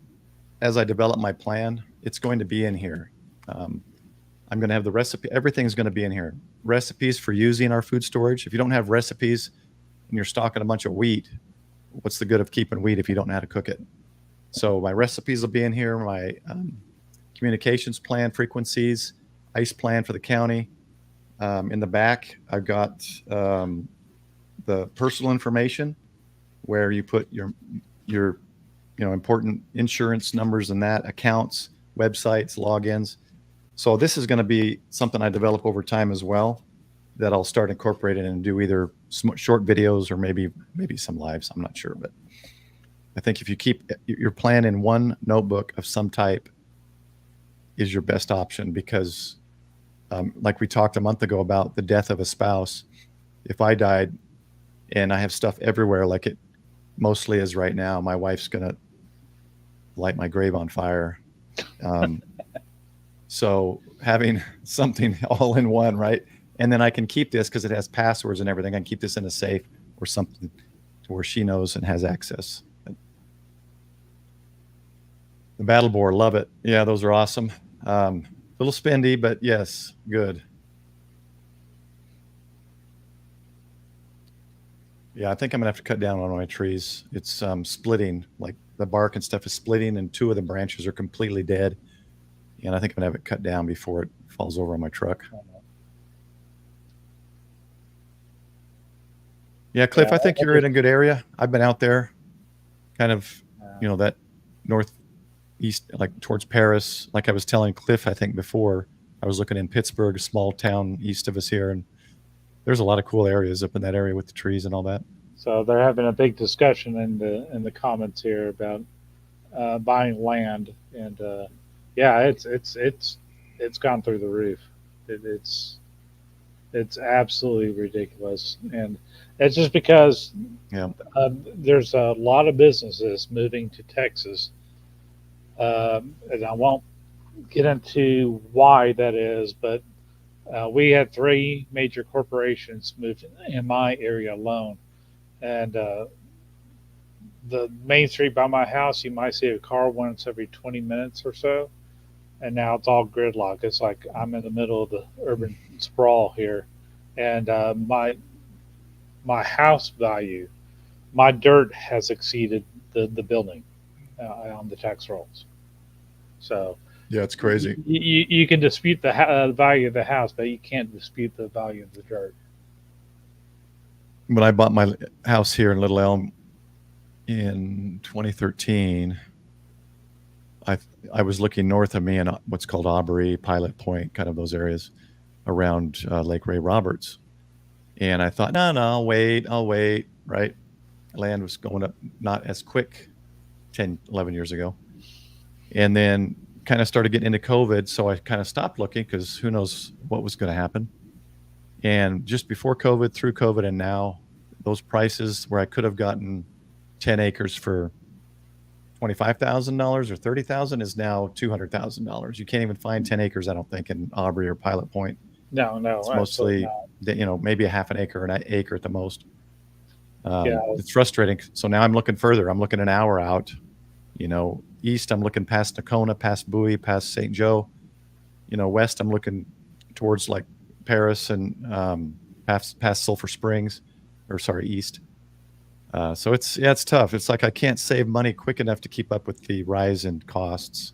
[SPEAKER 1] as I develop my plan, it's going to be in here. I'm going to have the recipe. Everything's going to be in here. Recipes for using our food storage. If you don't have recipes and you're stocking a bunch of wheat, what's the good of keeping wheat if you don't know how to cook it? So my recipes will be in here. My communications plan, frequencies, ice plan for the county. In the back, I've got the personal information, where you put your important insurance numbers and that, accounts, websites, logins. So this is going to be something I develop over time as well, that I'll start incorporating and do either short videos or maybe some lives. I'm not sure, but I think if you keep your plan in one notebook of some type is your best option, because like we talked a month ago about the death of a spouse, if I died and I have stuff everywhere like it mostly is right now, my wife's going to light my grave on fire. So having something all in one, right? And then I can keep this, because it has passwords and everything. I can keep this in a safe or something to where she knows and has access. The battle board, love it. Yeah, those are awesome. A little spendy, but yes, good. Yeah, I think I'm gonna have to cut down on my trees. It's splitting, like the bark and stuff is splitting, and 2 of the branches are completely dead. And I think I'm gonna have it cut down before it falls over on my truck. Yeah, Cliff, I think you're in a good area. I've been out there, kind of, that northeast, like towards Paris. Like I was telling Cliff, I think before, I was looking in Pittsburgh, a small town east of us here, and there's a lot of cool areas up in that area with the trees and all that.
[SPEAKER 2] So they're having a big discussion in the comments here about buying land, and yeah, it's gone through the roof. It's absolutely ridiculous, and it's just because
[SPEAKER 1] Yeah.
[SPEAKER 2] there's a lot of businesses moving to Texas, and I won't get into why that is, but we had three major corporations moved in my area alone, and the main street by my house, you might see a car once every 20 minutes or so, and now it's all gridlock. It's like I'm in the middle of the urban sprawl here, and my house value, my dirt has exceeded the building on the tax rolls. So
[SPEAKER 1] Yeah, it's crazy.
[SPEAKER 2] you can dispute the value of the house, but you can't dispute the value of the dirt.
[SPEAKER 1] When I bought my house here in Little Elm in 2013, I was looking north of me in what's called Aubrey, Pilot Point, kind of those areas around Lake Ray Roberts. And I thought, no, I'll wait, right? Land was going up not as quick 10, 11 years ago. And then kind of started getting into COVID, so I kind of stopped looking because who knows what was going to happen. And just before COVID, through COVID, and now, those prices where I could have gotten 10 acres for $25,000 or $30,000 is now $200,000. You can't even find 10 acres, I don't think, in Aubrey or Pilot Point.
[SPEAKER 2] No,
[SPEAKER 1] It's mostly, maybe a half an acre or an acre at the most.
[SPEAKER 2] Yeah.
[SPEAKER 1] It's frustrating. So now I'm looking further. I'm looking an hour out. East, I'm looking past Nakona, past Bowie, past St. Joe. West, I'm looking towards like Paris and past Sulphur Springs, east. So it's tough. It's like I can't save money quick enough to keep up with the rise in costs.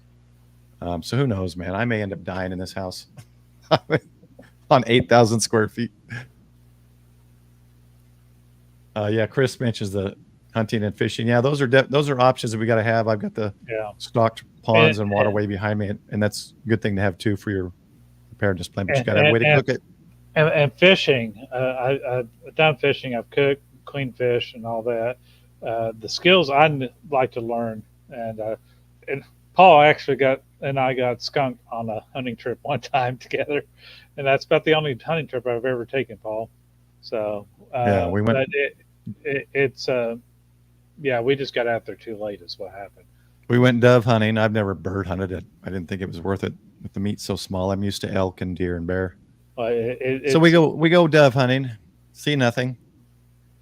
[SPEAKER 1] So who knows, man? I may end up dying in this house on 8,000 square feet. Yeah, Chris mentions the hunting and fishing. Yeah, those are options that we got to have. I've got the stocked ponds and waterway behind me, and that's a good thing to have too for your preparedness plan. But you got to have a way to cook it.
[SPEAKER 2] And fishing, I've done fishing. I've cooked, cleaned fish, and all that. The skills I'd like to learn, and Paul actually got skunked on a hunting trip one time together, and that's about the only hunting trip I've ever taken, Paul. So
[SPEAKER 1] yeah, we went.
[SPEAKER 2] We just got out there too late. Is what happened.
[SPEAKER 1] We went dove hunting. I've never bird hunted it. I didn't think it was worth it with the meat so small. I'm used to elk and deer and bear. So we go dove hunting, see nothing.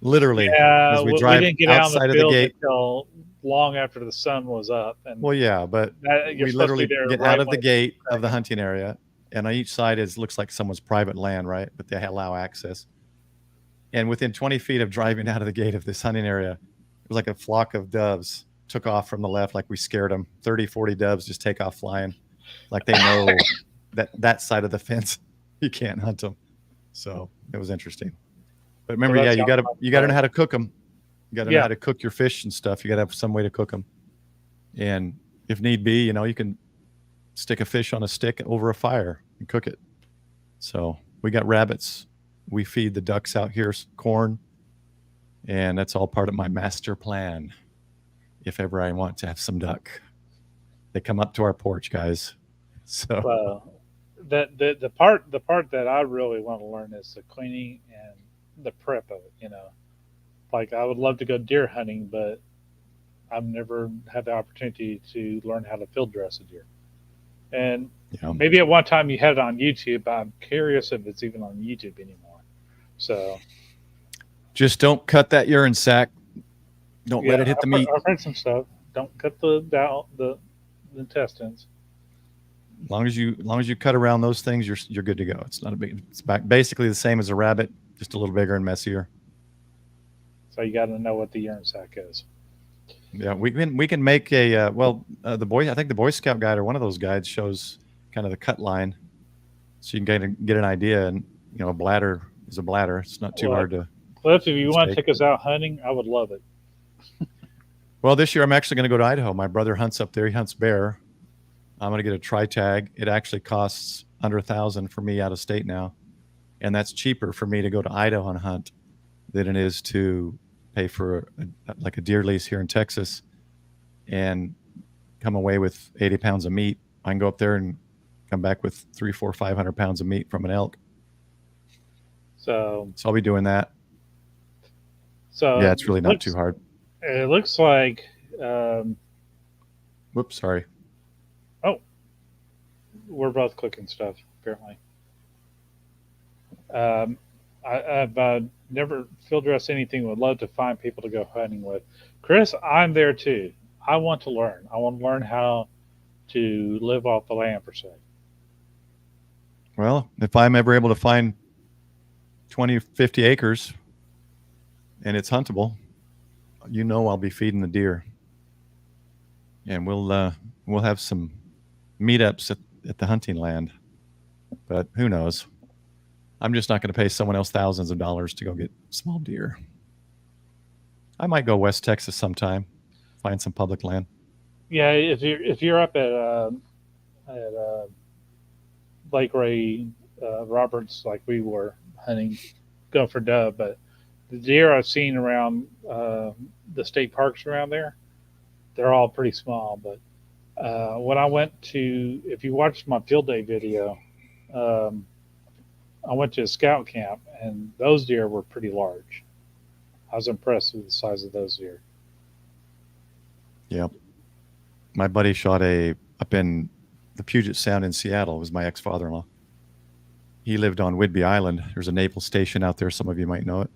[SPEAKER 1] Literally, as we drive
[SPEAKER 2] didn't get
[SPEAKER 1] outside
[SPEAKER 2] out
[SPEAKER 1] of the gate
[SPEAKER 2] until long after the sun was up. And
[SPEAKER 1] well, yeah, but we literally get out of the gate of the hunting area, and on each side looks like someone's private land, right? But they allow access. And within 20 feet of driving out of the gate of this hunting area, it was like a flock of doves took off from the left, like we scared them. 30, 40 doves just take off flying, like they know that side of the fence you can't hunt them. So it was interesting. But remember, you got to know how to cook them. You got to know how to cook your fish and stuff. You got to have some way to cook them. And if need be, you can stick a fish on a stick over a fire and cook it. So we got rabbits. We feed the ducks out here corn. And that's all part of my master plan. If ever I want to have some duck, they come up to our porch, guys. So
[SPEAKER 2] the part that I really want to learn is the cleaning and the prep of it. Like I would love to go deer hunting, but I've never had the opportunity to learn how to field dress a deer. And maybe at one time you had it on YouTube, but I'm curious if it's even on YouTube anymore. So
[SPEAKER 1] just don't cut that urine sac. Don't let it hit the meat.
[SPEAKER 2] I've heard some stuff. Don't cut the intestines.
[SPEAKER 1] As long as you cut around those things, you're good to go. It's not a big. It's basically the same as a rabbit, just a little bigger and messier.
[SPEAKER 2] So you got to know what the urine sac is.
[SPEAKER 1] Yeah, we can make a I think the Boy Scout guide or one of those guides shows kind of the cut line, so you can get an idea. And a bladder is a bladder. It's not too hard to.
[SPEAKER 2] Cliff, if you want to take us out hunting, I would love it.
[SPEAKER 1] Well, this year I'm actually going to go to Idaho. My brother hunts up there. He hunts bear. I'm going to get a tri-tag. It actually costs under 1,000 for me out of state now, and that's cheaper for me to go to Idaho and hunt than it is to pay for like a deer lease here in Texas and come away with 80 pounds of meat. I can go up there and come back with 300, 400, 500 pounds of meat from an elk.
[SPEAKER 2] So
[SPEAKER 1] I'll be doing that.
[SPEAKER 2] So
[SPEAKER 1] yeah, it's really not too hard.
[SPEAKER 2] It looks like.
[SPEAKER 1] Whoops, sorry.
[SPEAKER 2] Oh, we're both clicking stuff apparently. I've never field dressed anything. Would love to find people to go hunting with. Chris, I'm there too. I want to learn. I want to learn how to live off the land per se.
[SPEAKER 1] Well, if I'm ever able to find 20, 50 acres and it's huntable, I'll be feeding the deer. And we'll have some meetups at the hunting land. But who knows? I'm just not going to pay someone else thousands of dollars to go get small deer. I might go West Texas sometime, find some public land.
[SPEAKER 2] Yeah, if you're up at Lake Ray Roberts, like we were hunting, go for dove. But the deer I've seen around the state parks around there, they're all pretty small. But when I went to, if you watched my field day video, I went to a scout camp, and those deer were pretty large. I was impressed with the size of those deer.
[SPEAKER 1] Yep. My buddy shot up in the Puget Sound in Seattle. It was my ex-father-in-law. He lived on Whidbey Island. There's a naval station out there. Some of you might know it.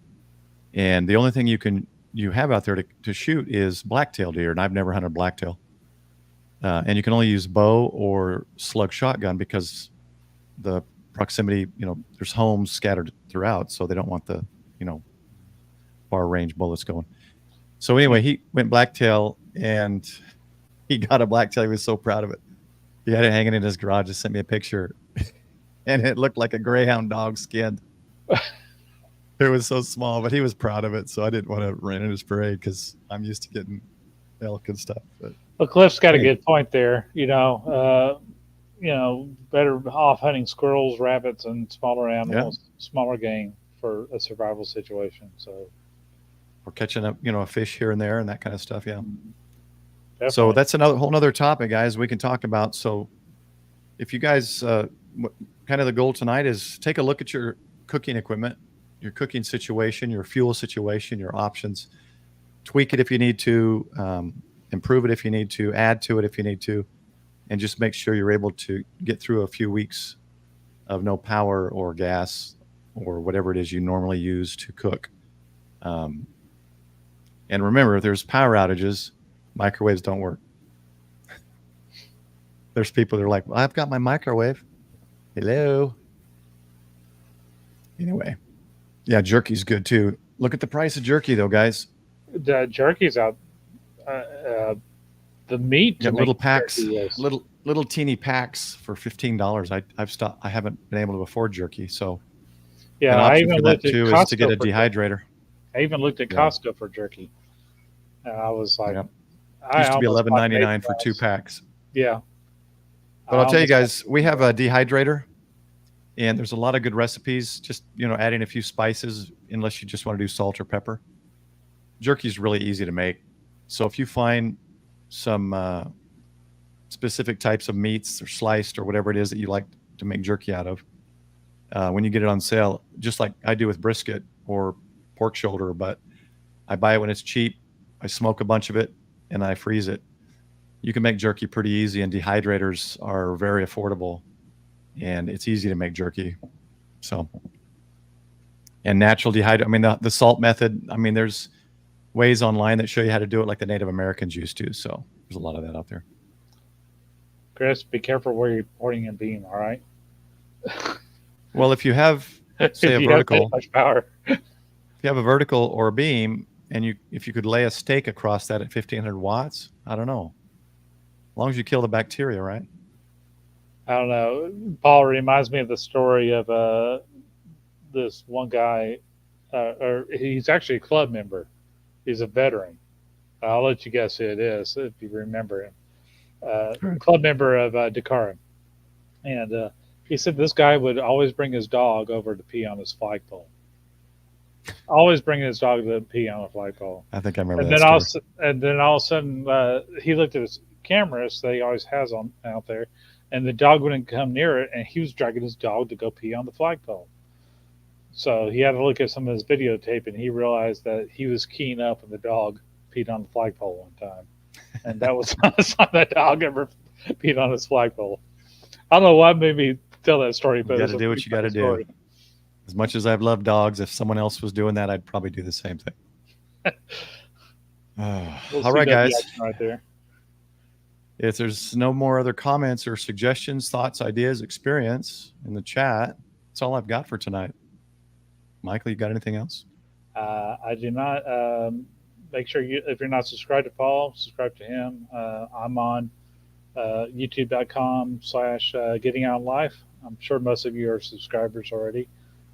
[SPEAKER 1] And the only thing you have out there to shoot is blacktail deer, and I've never hunted blacktail. And you can only use bow or slug shotgun because the proximity, there's homes scattered throughout, so they don't want the, far range bullets going. So anyway, he went blacktail and he got a blacktail. He was so proud of it. He had it hanging in his garage. Just sent me a picture, and it looked like a greyhound dog skinned. It was so small, but he was proud of it. So I didn't want to rain in his parade because I'm used to getting elk and stuff. But
[SPEAKER 2] well, Cliff's got a good point there. Better off hunting squirrels, rabbits, and smaller animals, smaller game for a survival situation. So,
[SPEAKER 1] or catching a fish here and there and that kind of stuff. Yeah.
[SPEAKER 2] Definitely.
[SPEAKER 1] So that's whole nother topic, guys, we can talk about. So if you guys, kind of the goal tonight is take a look at your cooking equipment, your cooking situation, your fuel situation, your options, tweak it if you need to, improve it if you need to, add to it if you need to, and just make sure you're able to get through a few weeks of no power or gas or whatever it is you normally use to cook. And remember, if there's power outages, microwaves don't work. There's people that are like, well, I've got my microwave. Hello. Anyway, yeah, jerky's good too. Look at the price of jerky though, guys.
[SPEAKER 2] The jerky's out. The meat to
[SPEAKER 1] little packs, little teeny packs for $15. I've stopped. I haven't been able to afford jerky, so
[SPEAKER 2] yeah,
[SPEAKER 1] an
[SPEAKER 2] I
[SPEAKER 1] option
[SPEAKER 2] even
[SPEAKER 1] for that
[SPEAKER 2] looked at
[SPEAKER 1] too
[SPEAKER 2] Costco
[SPEAKER 1] is to get a dehydrator.
[SPEAKER 2] I even looked at Costco for jerky, and I was like,
[SPEAKER 1] it used to be $11.99 for 2 packs.
[SPEAKER 2] Yeah,
[SPEAKER 1] but I'll tell you guys, we have a dehydrator, and there's a lot of good recipes. Just adding a few spices, unless you just want to do salt or pepper. Jerky is really easy to make. So if you find some specific types of meats or sliced or whatever it is that you like to make jerky out of, when you get it on sale, just like I do with brisket or pork shoulder, but I buy it when it's cheap. I smoke a bunch of it and I freeze it. You can make jerky pretty easy, and dehydrators are very affordable, and it's easy to make jerky. So, and natural dehydrator, I mean, the salt method, I mean, there's ways online that show you how to do it like the Native Americans used to. So there's a lot of that out there.
[SPEAKER 2] Chris, be careful where you're pouring your beam. All right.
[SPEAKER 1] Well, if you have, say, a vertical,
[SPEAKER 2] much power.
[SPEAKER 1] If you have a vertical or a beam, and if you could lay a steak across that at 1500 watts, I don't know. As long as you kill the bacteria, right?
[SPEAKER 2] I don't know. Paul reminds me of the story of this one guy, or he's actually a club member. He's a veteran. I'll let you guess who it is if you remember him. Club member of Dakar. And He said this guy would always bring his dog over to pee on his flagpole. Always bringing his dog to pee on a flagpole.
[SPEAKER 1] I think I remember
[SPEAKER 2] And
[SPEAKER 1] that
[SPEAKER 2] then
[SPEAKER 1] story.
[SPEAKER 2] all of a sudden, he looked at his cameras that he always has on out there, and the dog wouldn't come near it, and he was dragging his dog to go pee on the flagpole. So he had to look at some of his videotape, and he realized that he was keying up, and the dog peed on the flagpole one time, and that was the last time that dog ever peed on his flagpole. I don't know what made me tell that story, but
[SPEAKER 1] You got to do what you got to do. As much as I've loved dogs, if someone else was doing that, I'd probably do the same thing. All right, guys.
[SPEAKER 2] Right there.
[SPEAKER 1] If there's no more other comments or suggestions, thoughts, ideas, experience in the chat, that's all I've got for tonight. Michael, you got anything else?
[SPEAKER 2] I do not. Make sure if you're not subscribed to Paul, subscribe to him. I'm on youtube.com/getting out life. I'm sure most of you are subscribers already.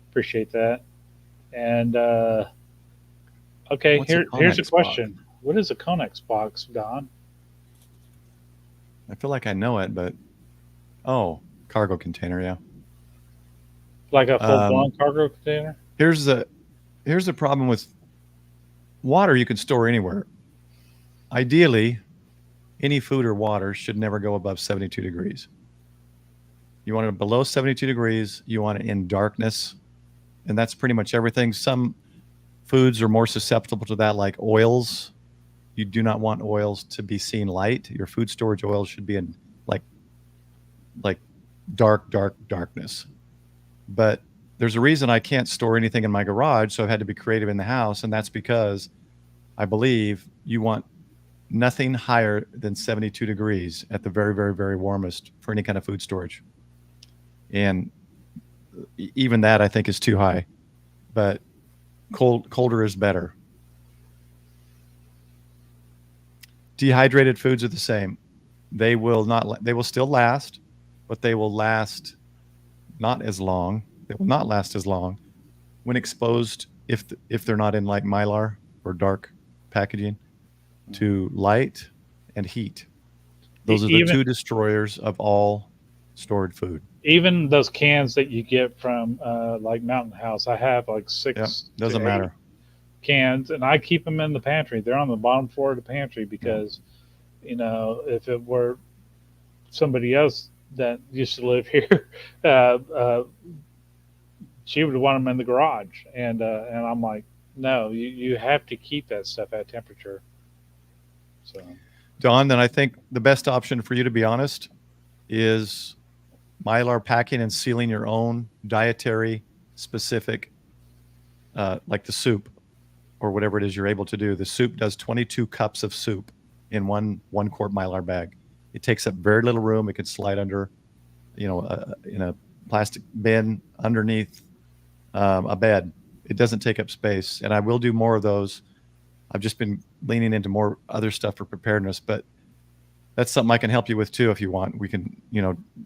[SPEAKER 2] Appreciate that. And okay, here's a question.
[SPEAKER 1] Box?
[SPEAKER 2] What is a Conex box, Don?
[SPEAKER 1] I feel like I know it, but cargo container, yeah.
[SPEAKER 2] Like a full-blown cargo container?
[SPEAKER 1] Here's the problem with water you can store anywhere. Ideally, any food or water should never go above 72 degrees. You want it below 72 degrees. You want it in darkness. And that's pretty much everything. Some foods are more susceptible to that, like oils. You do not want oils to be seen light. Your food storage oils should be in like darkness. But there's a reason I can't store anything in my garage, so I've had to be creative in the house, and that's because I believe you want nothing higher than 72 degrees at the very, very, very warmest for any kind of food storage. And even that, I think, is too high. But colder is better. Dehydrated foods are the same. They will still last, but they will last not as long. They will not last as long when exposed, if they're not in like Mylar or dark packaging, to light and heat. Those are the two destroyers of all stored food.
[SPEAKER 2] Even those cans that you get from like Mountain House, I have like 6
[SPEAKER 1] doesn't matter
[SPEAKER 2] cans, and I keep them in the pantry. They're on the bottom floor of the pantry because if it were somebody else that used to live here, she would want them in the garage, and I'm like, no, you have to keep that stuff at temperature. So,
[SPEAKER 1] Don, then I think the best option for you, to be honest, is Mylar packing and sealing your own dietary specific, like the soup or whatever it is you're able to do. The soup does 22 cups of soup in one quart Mylar bag. It takes up very little room. It can slide under, in a plastic bin underneath a bed. It doesn't take up space. And I will do more of those. I've just been leaning into more other stuff for preparedness, but that's something I can help you with too. If you want, we can,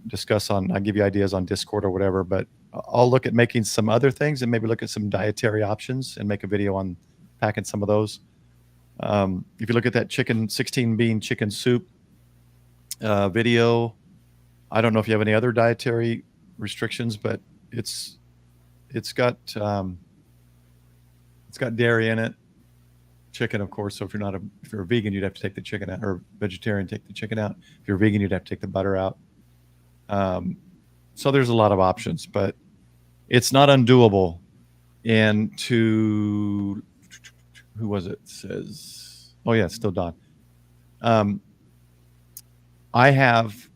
[SPEAKER 1] discuss I'll give you ideas on Discord or whatever, but I'll look at making some other things and maybe look at some dietary options and make a video on packing some of those. If you look at that 16 bean chicken soup video, I don't know if you have any other dietary restrictions, but it's got dairy in it. Chicken, of course. So if you're a vegan, you'd have to take the chicken out, or vegetarian, take the chicken out. If you're vegan, you'd have to take the butter out. So there's a lot of options, but it's not undoable. And who was it? Says, it's still Don. I have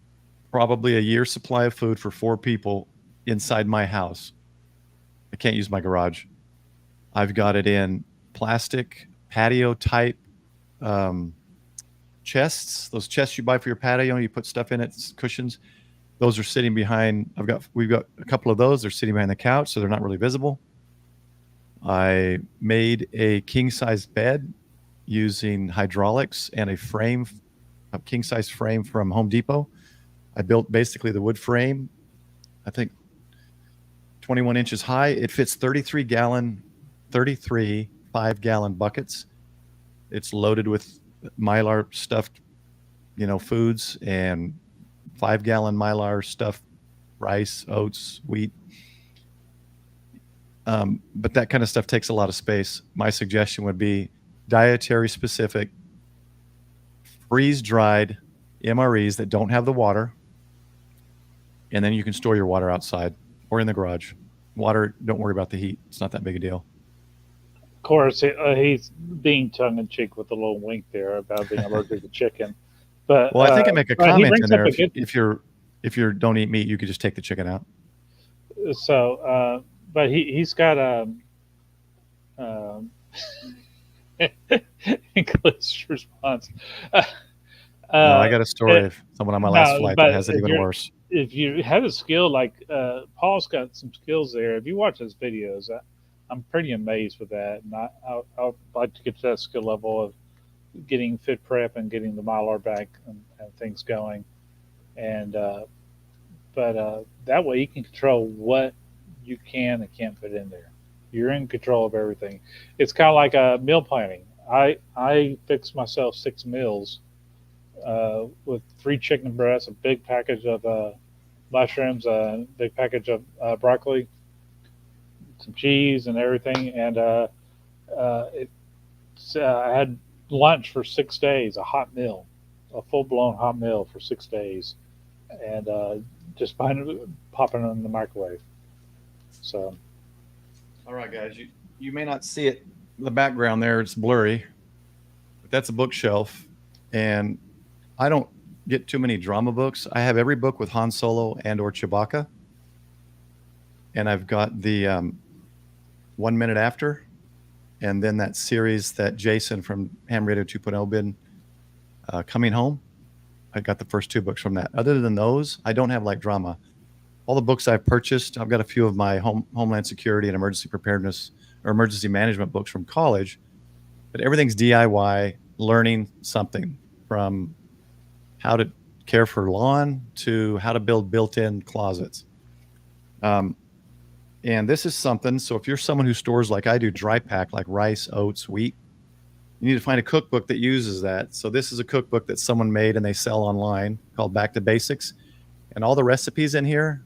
[SPEAKER 1] probably a year's supply of food for 4 people inside my house. I can't use my garage. I've got it in plastic patio type chests. Those chests you buy for your patio, you put stuff in it, cushions. Those are sitting behind. We've got a couple of those. They're sitting behind the couch, so they're not really visible. I made a king size bed using hydraulics and a king size frame from Home Depot. I built basically the wood frame, I think 21 inches high. It fits 33 5-gallon buckets. It's loaded with Mylar stuffed, foods, and 5-gallon Mylar stuffed rice, oats, wheat. But that kind of stuff takes a lot of space. My suggestion would be dietary specific, freeze dried MREs that don't have the water. And then you can store your water outside or in the garage. Water, don't worry about the heat. It's not that big a deal.
[SPEAKER 2] Of course, he's being tongue in cheek with a little wink there about being allergic to chicken. But
[SPEAKER 1] Well, I think I make a
[SPEAKER 2] but he
[SPEAKER 1] comment
[SPEAKER 2] brings
[SPEAKER 1] in there.
[SPEAKER 2] up a good.
[SPEAKER 1] If you don't eat meat, you could just take the chicken out.
[SPEAKER 2] So, but he's got um, English response.
[SPEAKER 1] No, I got a story of someone on my last
[SPEAKER 2] No,
[SPEAKER 1] flight
[SPEAKER 2] but
[SPEAKER 1] that has it even worse.
[SPEAKER 2] if you have a skill like Paul's got some skills there. If you watch his videos, I'm pretty amazed with that, and I'd like to get to that skill level of getting fit prep and getting the Mylar back and things going, and but that way you can control what you can and can't put in there. You're in control of everything. It's kind of like meal planning. I fix myself 6 meals with 3 chicken breasts, a big package of mushrooms, a big package of broccoli, some cheese, and everything. And I had lunch for 6 days, a hot meal, a full blown hot meal for 6 days, and just popping it in the microwave. So,
[SPEAKER 1] all right, guys, you may not see it in the background there; it's blurry, but that's a bookshelf, and I don't get too many drama books. I have every book with Han Solo and or Chewbacca, and I've got the 1 Minute After, and then that series that Jason from Ham Radio 2.0 been Coming Home. I got the first 2 books from that. Other than those, I don't have like drama. All the books I've purchased, I've got a few of my Homeland Security and emergency preparedness or emergency management books from college, but everything's DIY, learning something from how to care for lawn to how to build built-in closets. And this is something, so if you're someone who stores like I do, dry pack, like rice, oats, wheat, you need to find a cookbook that uses that. So this is a cookbook that someone made and they sell online called Back to Basics. And all the recipes in here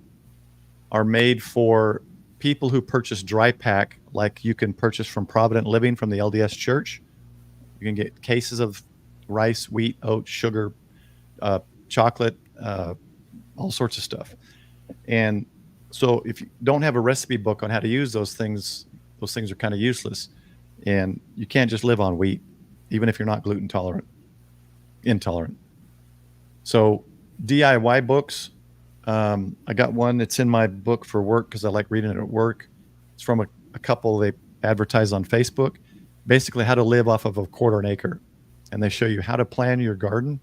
[SPEAKER 1] are made for people who purchase dry pack, like you can purchase from Provident Living from the LDS Church. You can get cases of rice, wheat, oats, sugar, chocolate, all sorts of stuff. And so if you don't have a recipe book on how to use those things are kind of useless. And you can't just live on wheat, even if you're not gluten intolerant. So DIY books, I got one that's in my book for work because I like reading it at work. It's from a couple they advertise on Facebook, basically how to live off of a quarter an acre. And they show you how to plan your garden,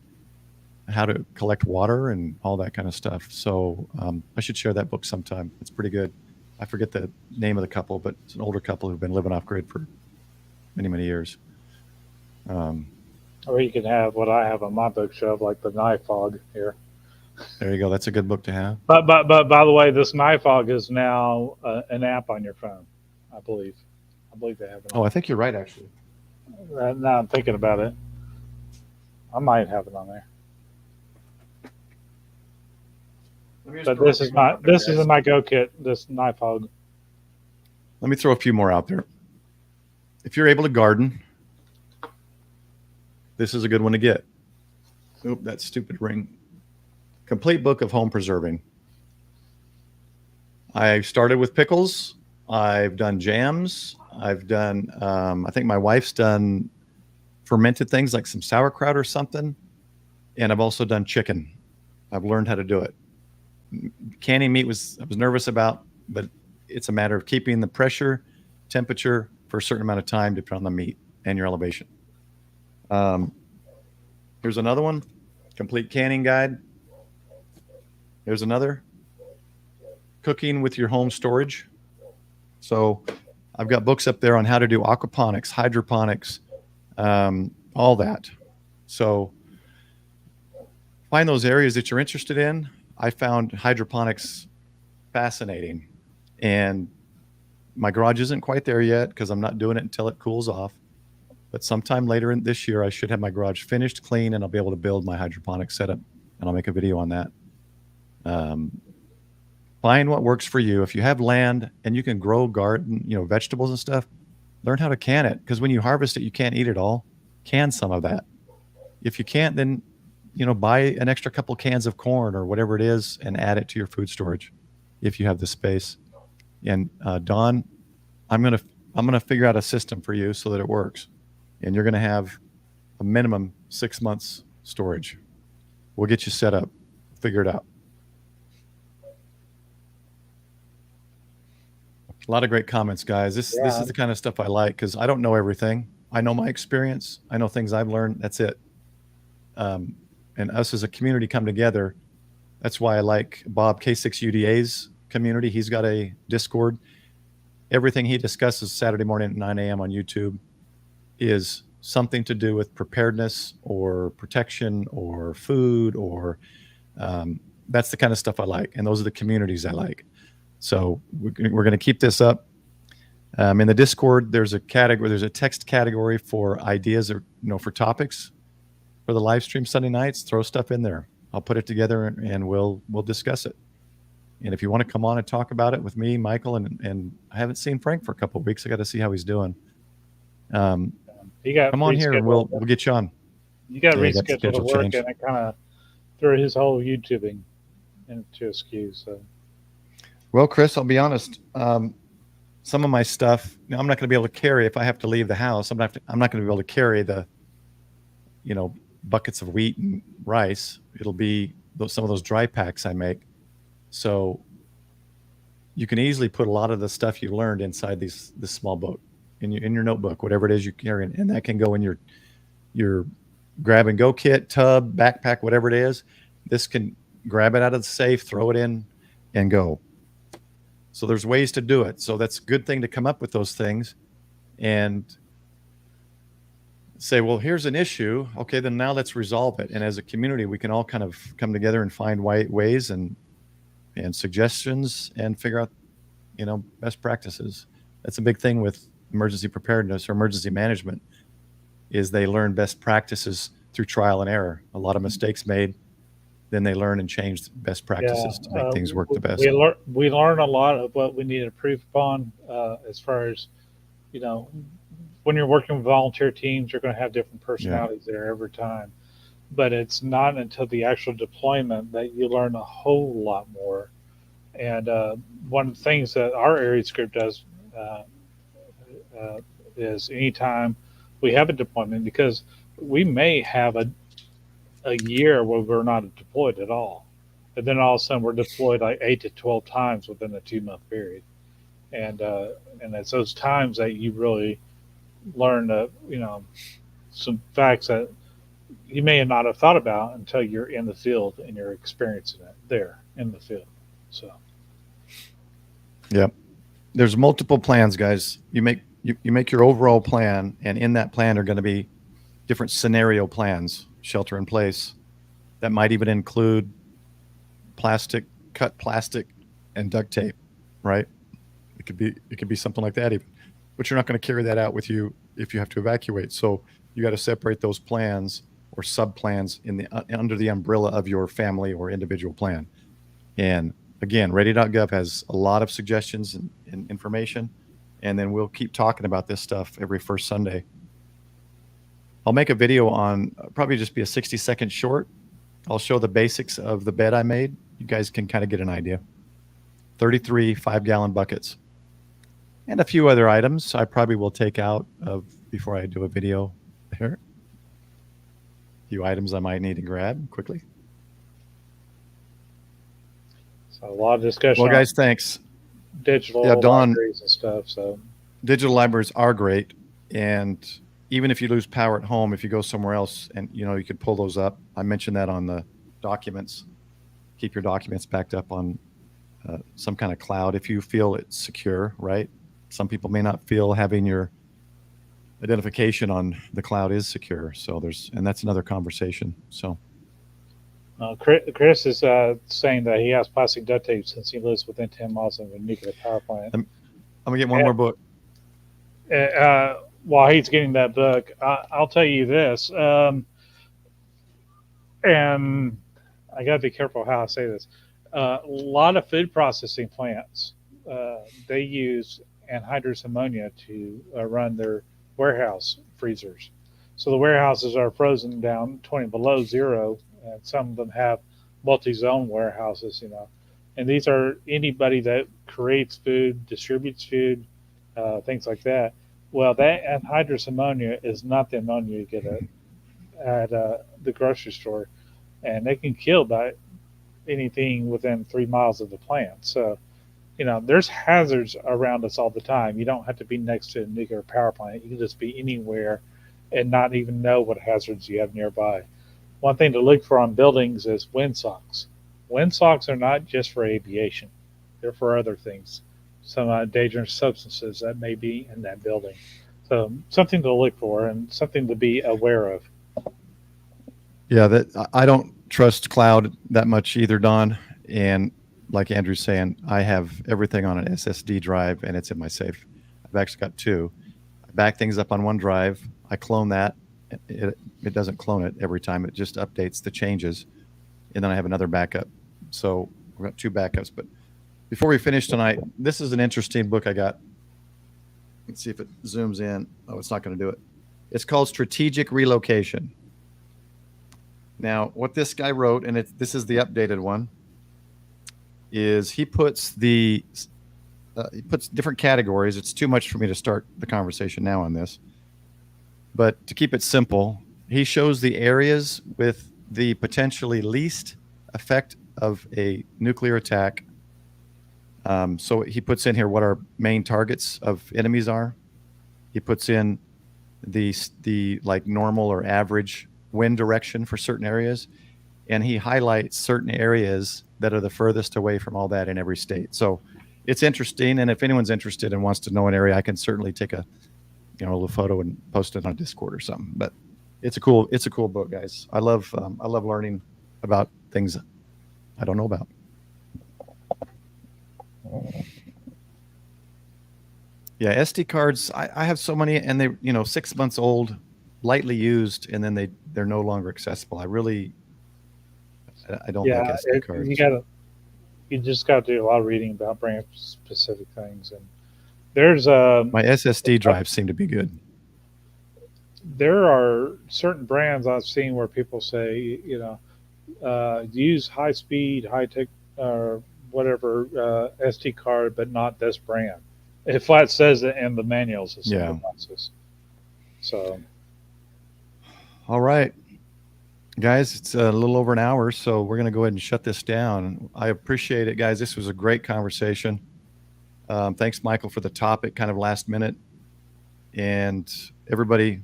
[SPEAKER 1] how to collect water and all that kind of stuff. So I should share that book sometime. It's pretty good. I forget the name of the couple, but it's an older couple who've been living off grid for many, many years.
[SPEAKER 2] or you can have what I have on my bookshelf, like the Night Fog here.
[SPEAKER 1] There you go. That's a good book to have.
[SPEAKER 2] But by the way, this Night Fog is now an app on your phone, I believe. I believe they have it.
[SPEAKER 1] Oh, I think you're right, actually.
[SPEAKER 2] Now I'm thinking about it. I might have it on there. But this is in my Go Kit, this Night Fog.
[SPEAKER 1] Let me throw a few more out there. If you're able to garden, this is a good one to get. Oop, that stupid ring. Complete book of home preserving. I started with pickles. I've done jams. I've done, I think my wife's done fermented things like some sauerkraut or something. And I've also done chicken. I've learned how to do it. Canning meat I was nervous about, but it's a matter of keeping the pressure, temperature for a certain amount of time depending on the meat and your elevation. Here's another one, complete canning guide. There's another, cooking with your home storage. So I've got books up there on how to do aquaponics, hydroponics, all that. So find those areas that you're interested in. I found hydroponics fascinating, and my garage isn't quite there yet because I'm not doing it until it cools off. But sometime later in this year, I should have my garage finished, clean, and I'll be able to build my hydroponic setup, and I'll make a video on that. find what works for you. If you have land and you can grow garden, vegetables and stuff, learn how to can it. Because when you harvest it, you can't eat it all. Can some of that. If you can't, then, buy an extra couple cans of corn or whatever it is and add it to your food storage if you have the space. And Don, I'm gonna figure out a system for you so that it works. And you're gonna have a minimum 6 months storage. We'll get you set up, figure it out. A lot of great comments, guys. This is the kind of stuff I like because I don't know everything. I know my experience. I know things I've learned. That's it. And us as a community come together. That's why I like Bob K6UDA's community. He's got a Discord. Everything he discusses Saturday morning at 9 a.m. on YouTube is something to do with preparedness or protection or food or that's the kind of stuff I like. And those are the communities I like. So we're going to keep this up. In the Discord, there's a text category for ideas or, for topics for the live stream Sunday nights. Throw stuff in there. I'll put it together and we'll discuss it. And if you want to come on and talk about it with me, Michael, and I haven't seen Frank for a couple of weeks. I got to see how he's doing. Come on here and we'll get you on.
[SPEAKER 2] You got rescheduled to work, and it kind of threw his whole YouTubing into askew. So.
[SPEAKER 1] Well, Chris, I'll be honest. Some of my stuff, I'm not going to be able to carry if I have to leave the house. I'm not going to be able to carry the, buckets of wheat and rice. It'll be some of those dry packs I make. So you can easily put a lot of the stuff you learned inside this small boat in your notebook, whatever it is you carry, and that can go in your grab and go kit, tub, backpack, whatever it is. This can grab it out of the safe, throw it in, and go. So there's ways to do it. So that's a good thing to come up with those things and say, well, here's an issue. Okay, then now let's resolve it. And as a community, we can all kind of come together and find ways and suggestions and figure out, best practices. That's a big thing with emergency preparedness or emergency management is they learn best practices through trial and error. A lot of mistakes made, then they learn and change best practices to make things work the best.
[SPEAKER 2] We learn a lot of what we need to improve upon as far as, when you're working with volunteer teams, you're going to have different personalities there every time. But it's not until the actual deployment that you learn a whole lot more. And one of the things that our areas group does is anytime we have a deployment, because we may have a year where we're not deployed at all. And then all of a sudden we're deployed like 8 to 12 times within a 2-month period. And it's those times that you really learn some facts that you may not have thought about until you're in the field and you're experiencing it there in the field. So,
[SPEAKER 1] yeah, there's multiple plans, guys. You make your overall plan, and in that plan are going to be different scenario plans, shelter in place, that might even include cut plastic and duct tape, right? It could be something like that even, but you're not going to carry that out with you if you have to evacuate. So you got to separate those plans or sub plans under the umbrella of your family or individual plan. And again, ready.gov has a lot of suggestions and information, and then we'll keep talking about this stuff every first Sunday. I'll make a video on probably just be a 60-second short. I'll show the basics of the bed I made. You guys can kind of get an idea. 33 5-gallon buckets and a few other items I probably will take out of before I do a video there. A few items I might need to grab quickly.
[SPEAKER 2] So a lot of discussion.
[SPEAKER 1] Well, guys, thanks.
[SPEAKER 2] Digital
[SPEAKER 1] Don,
[SPEAKER 2] libraries and stuff. So
[SPEAKER 1] digital libraries are great, and even if you lose power at home, if you go somewhere else, and you could pull those up. I mentioned that on the documents. Keep your documents backed up on some kind of cloud if you feel it's secure, right? Some people may not feel having your identification on the cloud is secure. So and that's another conversation. So
[SPEAKER 2] Chris is saying that he has plastic duct tape since he lives within 10 miles of a nuclear power plant.
[SPEAKER 1] I'm gonna get one more book.
[SPEAKER 2] While he's getting that book, I'll tell you this, and I got to be careful how I say this. A lot of food processing plants, they use anhydrous ammonia to run their warehouse freezers. So the warehouses are frozen down 20 below zero, and some of them have multi-zone warehouses, and these are anybody that creates food, distributes food, things like that. Well, that anhydrous ammonia is not the ammonia you get at the grocery store, and they can kill by anything within 3 miles of the plant. So, there's hazards around us all the time. You don't have to be next to a nuclear power plant. You can just be anywhere and not even know what hazards you have nearby. One thing to look for on buildings is windsocks. Windsocks are not just for aviation, they're for other things, some dangerous substances that may be in that building. So, something to look for and something to be aware of.
[SPEAKER 1] Yeah, that I don't trust cloud that much either, Don. And like Andrew's saying, I have everything on an SSD drive and it's in my safe. I've actually got two. I back things up on one drive. I clone that. It doesn't clone it every time. It just updates the changes. And then I have another backup. So we've got two backups. But before we finish tonight, this is an interesting book I got. Let's see if it zooms in. Oh, it's not going to do it. It's called Strategic Relocation. Now, what this guy wrote, and this is the updated one, is he puts different categories. It's too much for me to start the conversation now on this. But to keep it simple, he shows the areas with the potentially least effect of a nuclear attack. So he puts in here what our main targets of enemies are. He puts in the like normal or average wind direction for certain areas, and he highlights certain areas that are the furthest away from all that in every state. So it's interesting, and if anyone's interested and wants to know an area, I can certainly take a little photo and post it on Discord or something. But it's a cool book, guys. I love learning about things I don't know about. Yeah, SD cards. I have so many, and they 6 months old, lightly used, and then they're no longer accessible. I don't like SD cards.
[SPEAKER 2] You just got to do a lot of reading about brand specific things, and there's
[SPEAKER 1] my SSD drives seem to be good.
[SPEAKER 2] There are certain brands I've seen where people say, use high speed, high tech, or whatever SD card, but not this brand. It flat says it in the manuals of some devices. So,
[SPEAKER 1] all right, guys, it's a little over an hour, so we're going to go ahead and shut this down. I appreciate it, guys. This was a great conversation. Thanks, Michael, for the topic, kind of last minute. And everybody,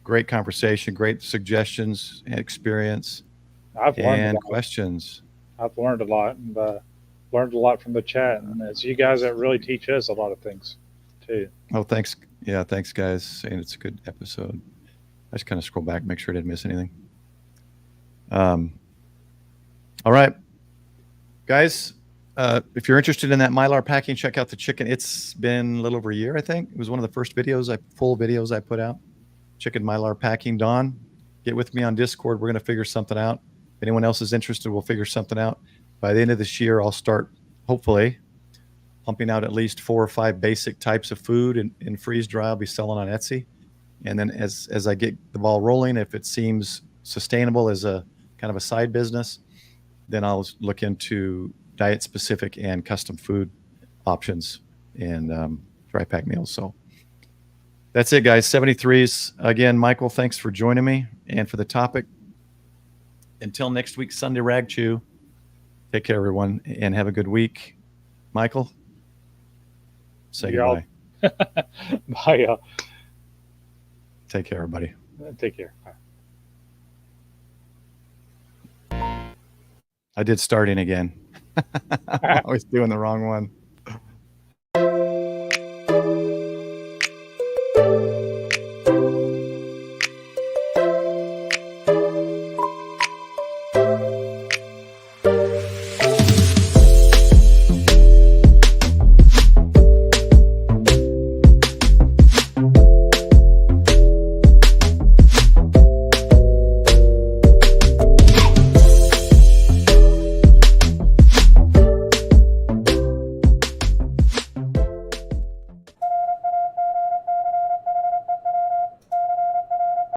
[SPEAKER 1] great conversation, great suggestions and experience and questions.
[SPEAKER 2] I've learned a lot, and learned a lot from the chat. And it's you guys that really teach us a lot of things, too.
[SPEAKER 1] Oh, thanks. Yeah, thanks, guys. Saying it's a good episode. I just kind of scroll back, make sure I didn't miss anything. All right, guys. If you're interested in that Mylar packing, check out the chicken. It's been a little over a year, I think. It was one of the first full videos I put out. Chicken Mylar packing. Dawn, get with me on Discord. We're going to figure something out. If anyone else is interested, we'll figure something out. By the end of this year, I'll start, hopefully, pumping out at least 4 or 5 basic types of food in freeze dry. I'll be selling on Etsy. And then as I get the ball rolling, if it seems sustainable as a kind of a side business, then I'll look into diet specific and custom food options and dry pack meals. So that's it, guys. 73s. Again, Michael, thanks for joining me and for the topic. Until next week, Sunday Ragchew. Take care, everyone, and have a good week. Michael, say goodbye.
[SPEAKER 2] Bye, y'all.
[SPEAKER 1] Take care, everybody.
[SPEAKER 2] Take care. Bye.
[SPEAKER 1] I did starting again. I'm always doing the wrong one.